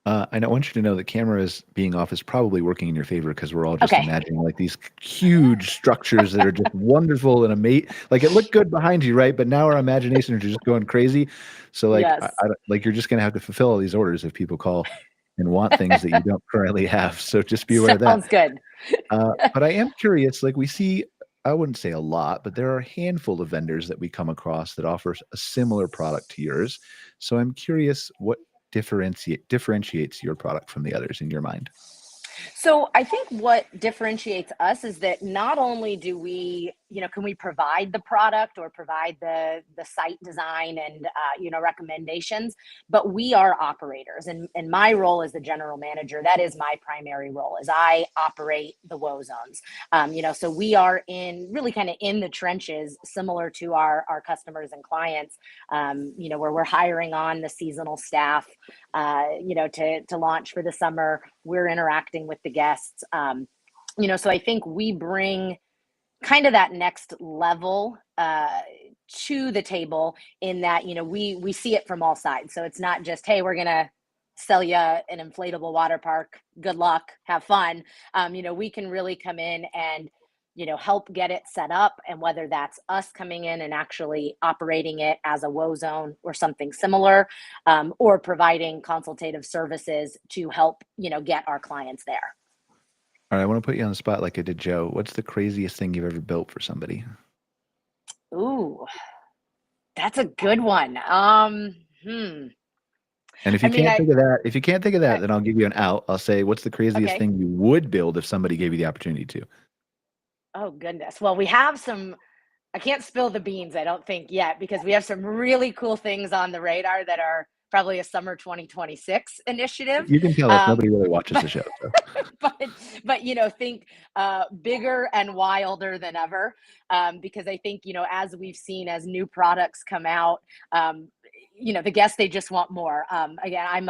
I want you to know that cameras being off is probably working in your favor, because we're all just imagining like these huge structures that are just wonderful and amazing. Like, it looked good behind you, right? But now our imaginations are just going crazy. So like, Yes. like, you're just going to have to fulfill all these orders if people call and want things that you don't currently have. So just be aware of that. Sounds good. But I am curious, like, we see, I wouldn't say a lot, but there are a handful of vendors that we come across that offers a similar product to yours. So I'm curious, what differentiates your product from the others in your mind? So I think what differentiates us is that not only do we, can we provide the product or provide the site design and, recommendations, but we are operators. And my role as the general manager, that is my primary role, is I operate the woe zones. So we are really kind of in the trenches, similar to our customers and clients, where we're hiring on the seasonal staff, to launch for the summer. We're interacting with the guests. So I think we bring kind of that next level to the table, in that, we see it from all sides. So it's not just, hey, we're going to sell you an inflatable water park. Good luck, have fun. We can really come in and, help get it set up. And whether that's us coming in and actually operating it as a woe zone or something similar, or providing consultative services to help, get our clients there. All right, I want to put you on the spot like I did Joe. What's the craziest thing you've ever built for somebody? Ooh, that's a good one. And if you can't think of that, then I'll give you an out. I'll say, what's the craziest thing you would build if somebody gave you the opportunity to? Oh, goodness. Well, we have I can't spill the beans, I don't think, yet, because we have some really cool things on the radar that are probably a summer 2026 initiative. You can tell us. Nobody really watches the show. So. but think bigger and wilder than ever, because I think, as we've seen, as new products come out, the guests, they just want more. Again, I'm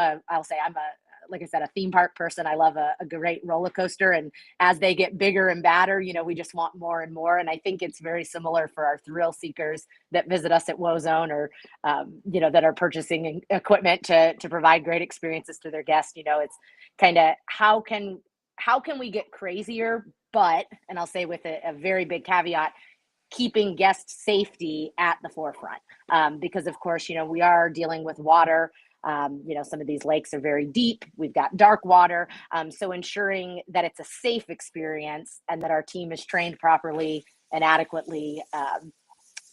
like I said, a theme park person. I love a great roller coaster. And as they get bigger and badder, we just want more and more. And I think it's very similar for our thrill seekers that visit us at woe zone, or, that are purchasing equipment to provide great experiences to their guests. It's kind of, how can we get crazier? But, and I'll say with a very big caveat, keeping guest safety at the forefront. Because of course, we are dealing with water. Some of these lakes are very deep. We've got dark water. So ensuring that it's a safe experience and that our team is trained properly and adequately,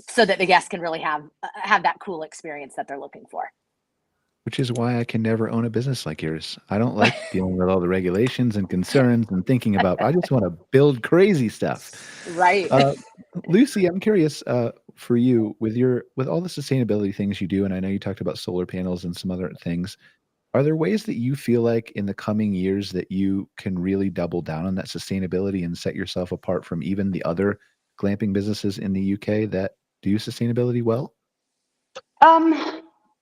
so that the guests can really have that cool experience that they're looking for. Which is why I can never own a business like yours. I don't like dealing with all the regulations and concerns and thinking about, I just want to build crazy stuff. Right. Lucy, I'm curious, for you, with all the sustainability things you do, and I know you talked about solar panels and some other things, are there ways that you feel like in the coming years that you can really double down on that sustainability and set yourself apart from even the other glamping businesses in the UK that do sustainability well?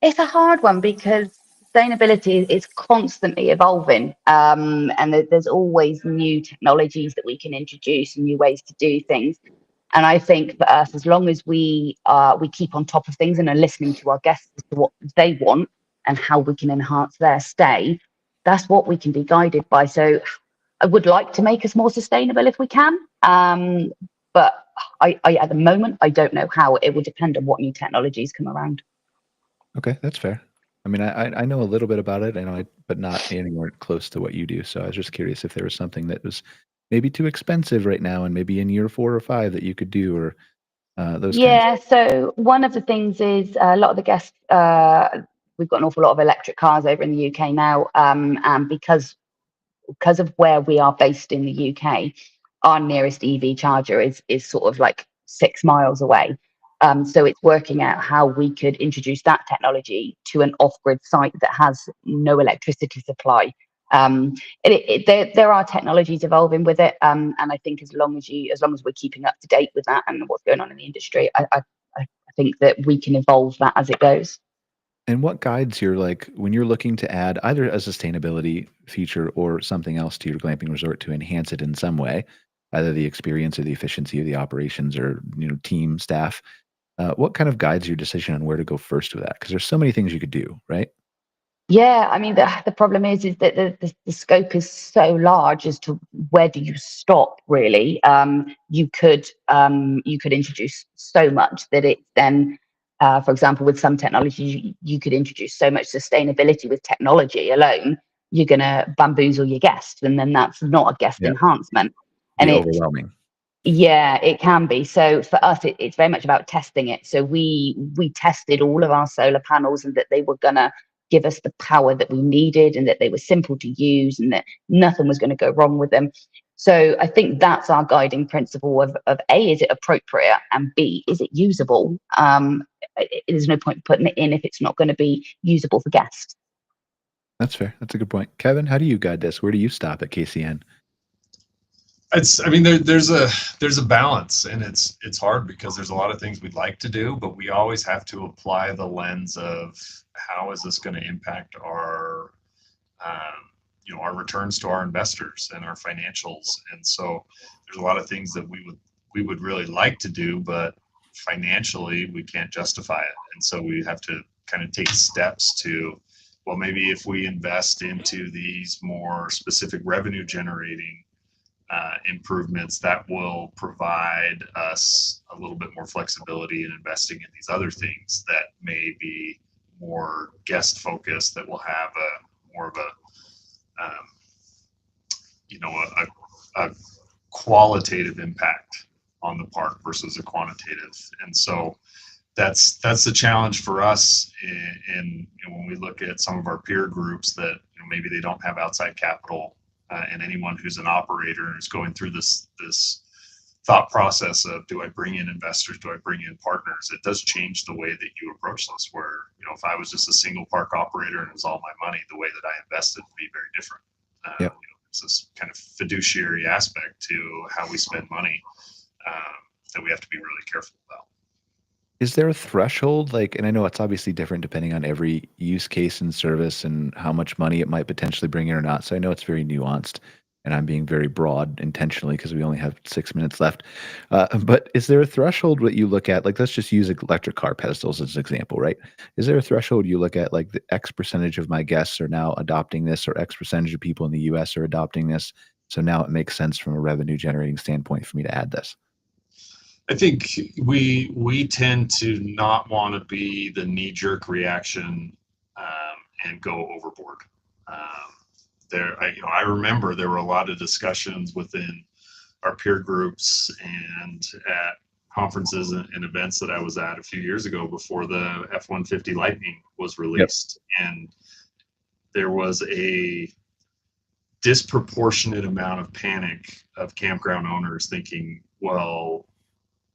It's a hard one, because sustainability is constantly evolving, and there's always new technologies that we can introduce and new ways to do things. And I think for us, as long as we keep on top of things and are listening to our guests as to what they want and how we can enhance their stay, that's what we can be guided by. So I would like to make us more sustainable if we can, but I at the moment, I don't know how. It will depend on what new technologies come around. Okay, that's fair. I mean, I know a little bit about it, but not anywhere close to what you do. So I was just curious if there was something that was maybe too expensive right now, and maybe in year 4 or 5 that you could do, or those kinds. Yeah, so one of the things is a lot of the guests, we've got an awful lot of electric cars over in the UK now, and because of where we are based in the UK, our nearest EV charger is sort of like 6 miles away. So it's working out how we could introduce that technology to an off-grid site that has no electricity supply. There are technologies evolving with it, and I think as long as we're keeping up to date with that and what's going on in the industry, I think that we can evolve that as it goes. And what guides your, like, when you're looking to add either a sustainability feature or something else to your glamping resort to enhance it in some way, either the experience or the efficiency of the operations or, team staff, what kind of guides your decision on where to go first with that? Because there's so many things you could do, right? Yeah, I mean the problem is that the scope is so large as to where do you stop really. You could introduce so much that it then, for example, with some technologies, you could introduce so much sustainability with technology alone. You're gonna bamboozle your guest, and then that's not a guest Yeah. enhancement. Be And overwhelming. yeah, it can be. So for us, it's very much about testing it. So we tested all of our solar panels and that they were gonna give us the power that we needed and that they were simple to use and that nothing was going to go wrong with them. So I think that's our guiding principle of A, is it appropriate? And B, is it usable? There's no point putting it in if it's not going to be usable for guests. That's fair. That's a good point. Kevin, how do you guide this? Where do you stop at KCN? There's a balance, and it's hard because there's a lot of things we'd like to do, but we always have to apply the lens of how is this going to impact our our returns to our investors and our financials. And so there's a lot of things that we would really like to do, but financially we can't justify it. And so we have to kind of take steps to, well, maybe if we invest into these more specific revenue generating improvements, that will provide us a little bit more flexibility in investing in these other things that may be more guest focused, that will have more of a qualitative impact on the park versus a quantitative. And so that's the challenge for us in when we look at some of our peer groups that maybe they don't have outside capital, and anyone who's an operator and is going through this thought process of, do I bring in investors, do I bring in partners? It does change the way that you approach this, where if I was just a single park operator and it was all my money, the way that I invested would be very different. Yep. It's this kind of fiduciary aspect to how we spend money that we have to be really careful about. Is there a threshold, and I know it's obviously different depending on every use case and service and how much money it might potentially bring in or not. So I know it's very nuanced, and I'm being very broad intentionally because we only have 6 minutes left. But is there a threshold that you look at? Let's just use electric car pedestals as an example, right? Is there a threshold you look at, the X percentage of my guests are now adopting this, or X percentage of people in the US are adopting this, so now it makes sense from a revenue generating standpoint for me to add this? I think we tend to not want to be the knee-jerk reaction and go overboard. I remember there were a lot of discussions within our peer groups and at conferences and events that I was at a few years ago before the F-150 Lightning was released. Yep. And there was a disproportionate amount of panic of campground owners thinking, well,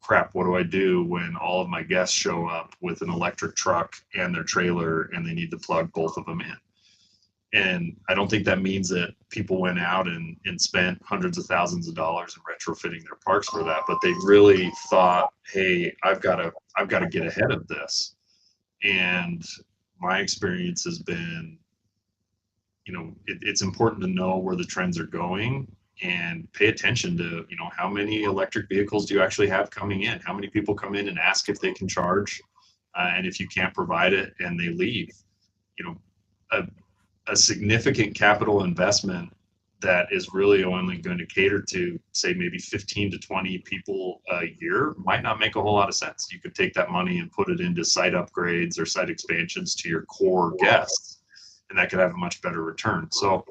crap, what do I do when all of my guests show up with an electric truck and their trailer and they need to plug both of them in? And I don't think that means that people went out and spent hundreds of thousands of dollars in retrofitting their parks for that, but they really thought, hey, I've got to get ahead of this. And my experience has been, it's important to know where the trends are going and pay attention to, how many electric vehicles do you actually have coming in? How many people come in and ask if they can charge? And if you can't provide it and they leave, a significant capital investment that is really only going to cater to, say, maybe 15 to 20 people a year might not make a whole lot of sense. You could take that money and put it into site upgrades or site expansions to your core guests, and that could have a much better return. So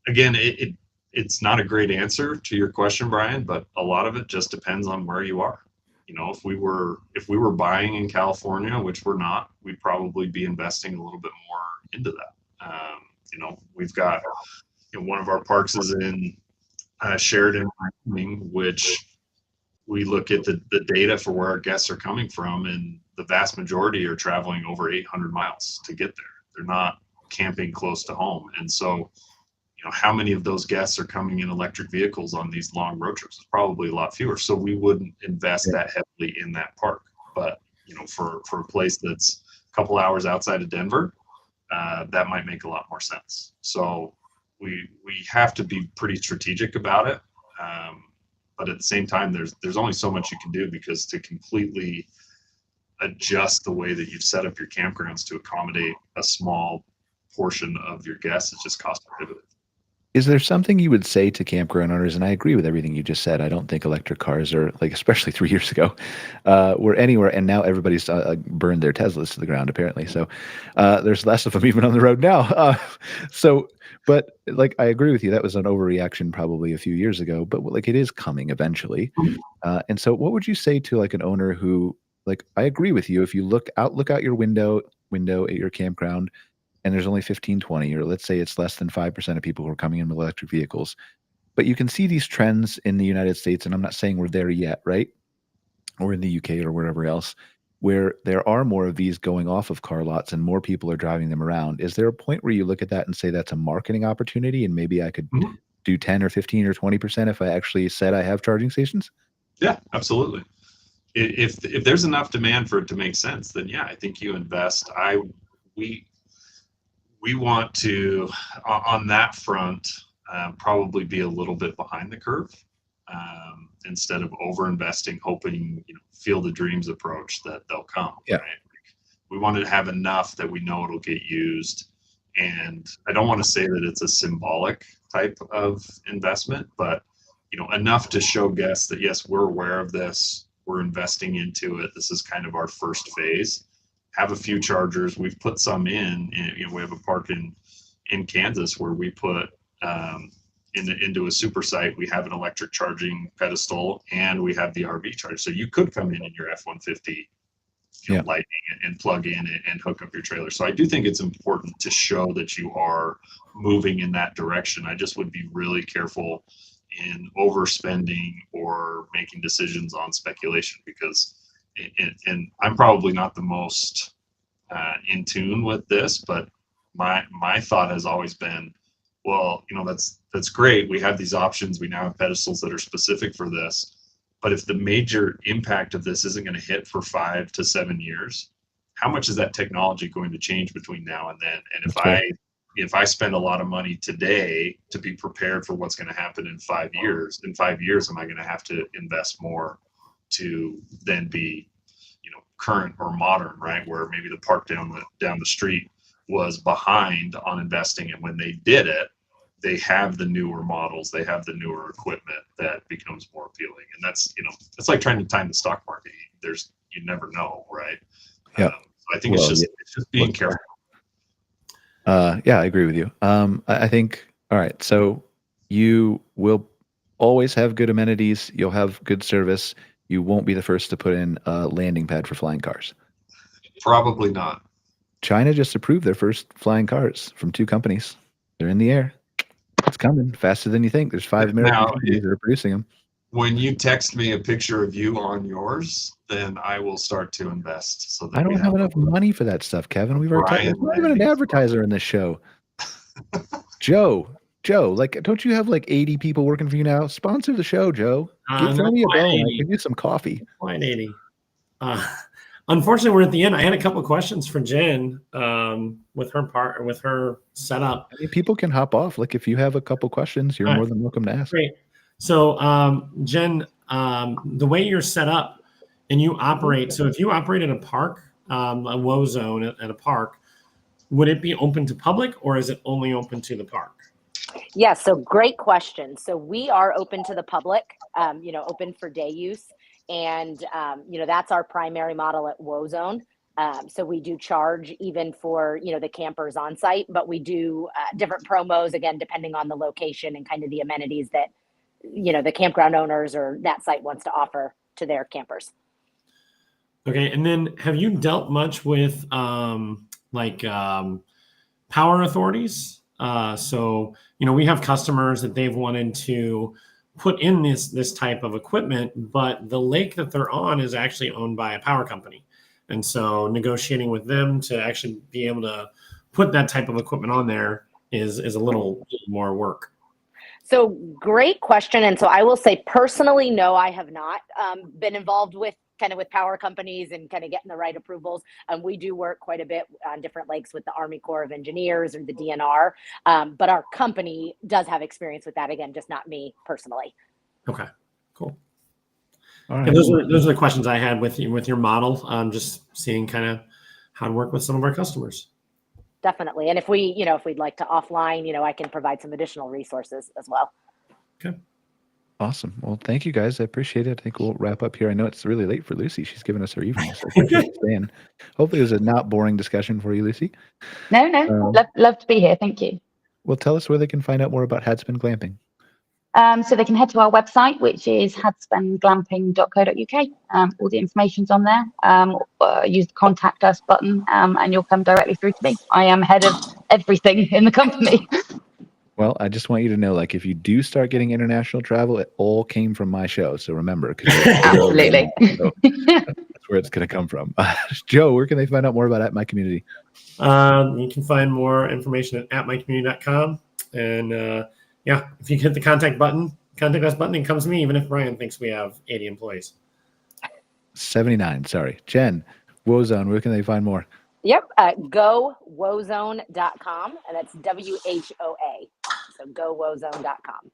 again, it's not a great answer to your question, Brian, but a lot of it just depends on where you are. you know, if we were buying in California, which we're not, we'd probably be investing a little bit more into that. You know, we've got, you know, one of our parks is in Sheridan, which we look at the data for where our guests are coming from, and the vast majority are traveling over 800 miles to get there. They're not camping close to home. And so, you know, how many of those guests are coming in electric vehicles on these long road trips? It's probably a lot fewer. So we wouldn't invest that heavily in that park. But, you know, for a place that's a couple hours outside of Denver, that might make a lot more sense. So we have to be pretty strategic about it. But at the same time, there's only so much you can do, because to completely adjust the way that you've set up your campgrounds to accommodate a small portion of your guests is just cost prohibitive. Is there something you would say to campground owners? And I agree with everything you just said. I don't think electric cars are, like, especially 3 years ago, were anywhere. And now everybody's burned their Teslas to the ground, apparently. So there's less of them even on the road now. But like, I agree with you. That was an overreaction probably a few years ago, but like, it is coming eventually. And so what would you say to like an owner who, like, I agree with you. If you look out your window at your campground, and there's only 15, 20, or let's say it's less than 5% of people who are coming in with electric vehicles. But you can see these trends in the United States, and I'm not saying we're there yet, right? Or in the UK or wherever else, where there are more of these going off of car lots and more people are driving them around. Is there a point where you look at that and say that's a marketing opportunity, and maybe I could do 10 or 15 or 20% if I actually said I have charging stations? Yeah, absolutely. If there's enough demand for it to make sense, then yeah, I think you invest. We want to, on that front, probably be a little bit behind the curve, instead of over investing, hoping, you know, field of dreams approach that they'll come. Yeah. Right? We want to have enough that we know it'll get used. And I don't want to say that it's a symbolic type of investment, but, you know, enough to show guests that yes, we're aware of this, we're investing into it. This is kind of our first phase. Have a few chargers. We've put some in, you know, we have a park in Kansas where we put into a super site. We have an electric charging pedestal, and we have the RV charge. So you could come in your F-150 Lightning and plug in and hook up your trailer. So I do think it's important to show that you are moving in that direction. I just would be really careful in overspending or making decisions on speculation, because and I'm probably not the most in tune with this, but my thought has always been, well, you know, that's great. We have these options. We now have pedestals that are specific for this. But if the major impact of this isn't going to hit for 5 to 7 years, how much is that technology going to change between now and then? And if I spend a lot of money today to be prepared for what's going to happen in 5 years, am I going to have to invest more to then be, you know, current or modern, right? Where maybe the park down the street was behind on investing, and when they did it, they have the newer models, they have the newer equipment that becomes more appealing. And that's, you know, it's like trying to time the stock market. You never know, right? Yeah. So I think it's just being careful. Yeah, I agree with you. I think, all right, so you will always have good amenities. You'll have good service. You won't be the first to put in a landing pad for flying cars. Probably not. China just approved their first flying cars from 2 companies. They're in the air. It's coming faster than you think. There's 5 American companies that are producing them. When you text me a picture of you on yours, then I will start to invest. So that I don't have enough money for that stuff, Kevin. We've already there's not even an advertiser in this show. Joe, like, don't you have like 80 people working for you now? Sponsor the show, Joe. Throw me a bone. I can use some coffee. Quite 80. Unfortunately, we're at the end. I had a couple of questions for Jen with her setup. I mean, people can hop off. Like, if you have a couple questions, you're more than welcome to ask. Great. So, Jen, the way you're set up and you operate, so if you operate at a park, a WOW zone at a park, would it be open to public, or is it only open to the park? Yeah, so great question. So we are open to the public, open for day use. And, that's our primary model at WOW Zone. So we do charge even for, the campers on site, but we do different promos, again, depending on the location and kind of the amenities that, the campground owners or that site wants to offer to their campers. Okay, and then have you dealt much with power authorities? So we have customers that they've wanted to put in this type of equipment, but the lake that they're on is actually owned by a power company, and so negotiating with them to actually be able to put that type of equipment on there is a little more work. So great question. And so I will say personally, no, I have not been involved with power companies and kind of getting the right approvals. We do work quite a bit on different lakes with the Army Corps of Engineers or the DNR. But our company does have experience with that. Again, just not me personally. Okay, cool. All right. And those are the questions I had with your model. Just seeing kind of how to work with some of our customers. Definitely. And if we'd like to offline, I can provide some additional resources as well. Okay. Awesome. Well, thank you guys. I appreciate it. I think we'll wrap up here. I know it's really late for Lucy. She's giving us her evening. So thank you for staying. Hopefully it was a not boring discussion for you, Lucy. No, love to be here. Thank you. Well, tell us where they can find out more about Hadspin Glamping. So they can head to our website, which is hadspenglamping.co.uk. All the information's on there. Use the contact us button, and you'll come directly through to me. I am head of everything in the company. Well, I just want you to know, like, if you do start getting international travel, it all came from my show. So remember, Absolutely. So that's where it's going to come from. Joe, where can they find out more about At My Community? You can find more information at atmycommunity.com. And if you hit the contact us button, it comes to me, even if Brian thinks we have 80 employees. 79, sorry. Jen, Wozone, where can they find more? Yep, gowozone.com, and that's WHOA. So gowozone.com.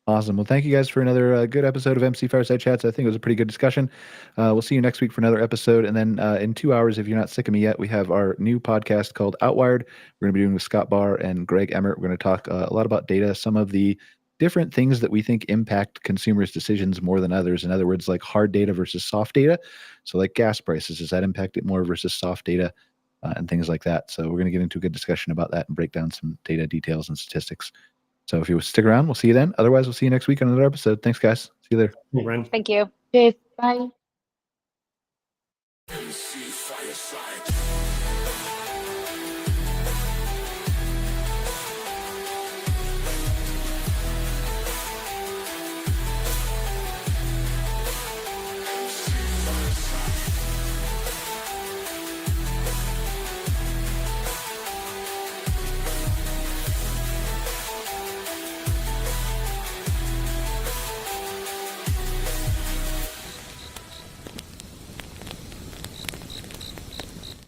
Awesome. Well, thank you guys for another good episode of MC Fireside Chats. I think it was a pretty good discussion. We'll see you next week for another episode. And then in 2 hours, if you're not sick of me yet, we have our new podcast called Outwired. We're going to be doing with Scott Barr and Greg Emmert. We're going to talk a lot about data, some of the different things that we think impact consumers' decisions more than others. In other words, like hard data versus soft data. So like gas prices, does that impact it more versus soft data? And things like that. So we're going to get into a good discussion about that and break down some data details and statistics. So if you stick around, we'll see you then. Otherwise, we'll see you next week on another episode. Thanks, guys. See you there. Thank you. Cheers. Bye. MC Fireside.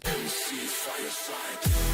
MC Fireside.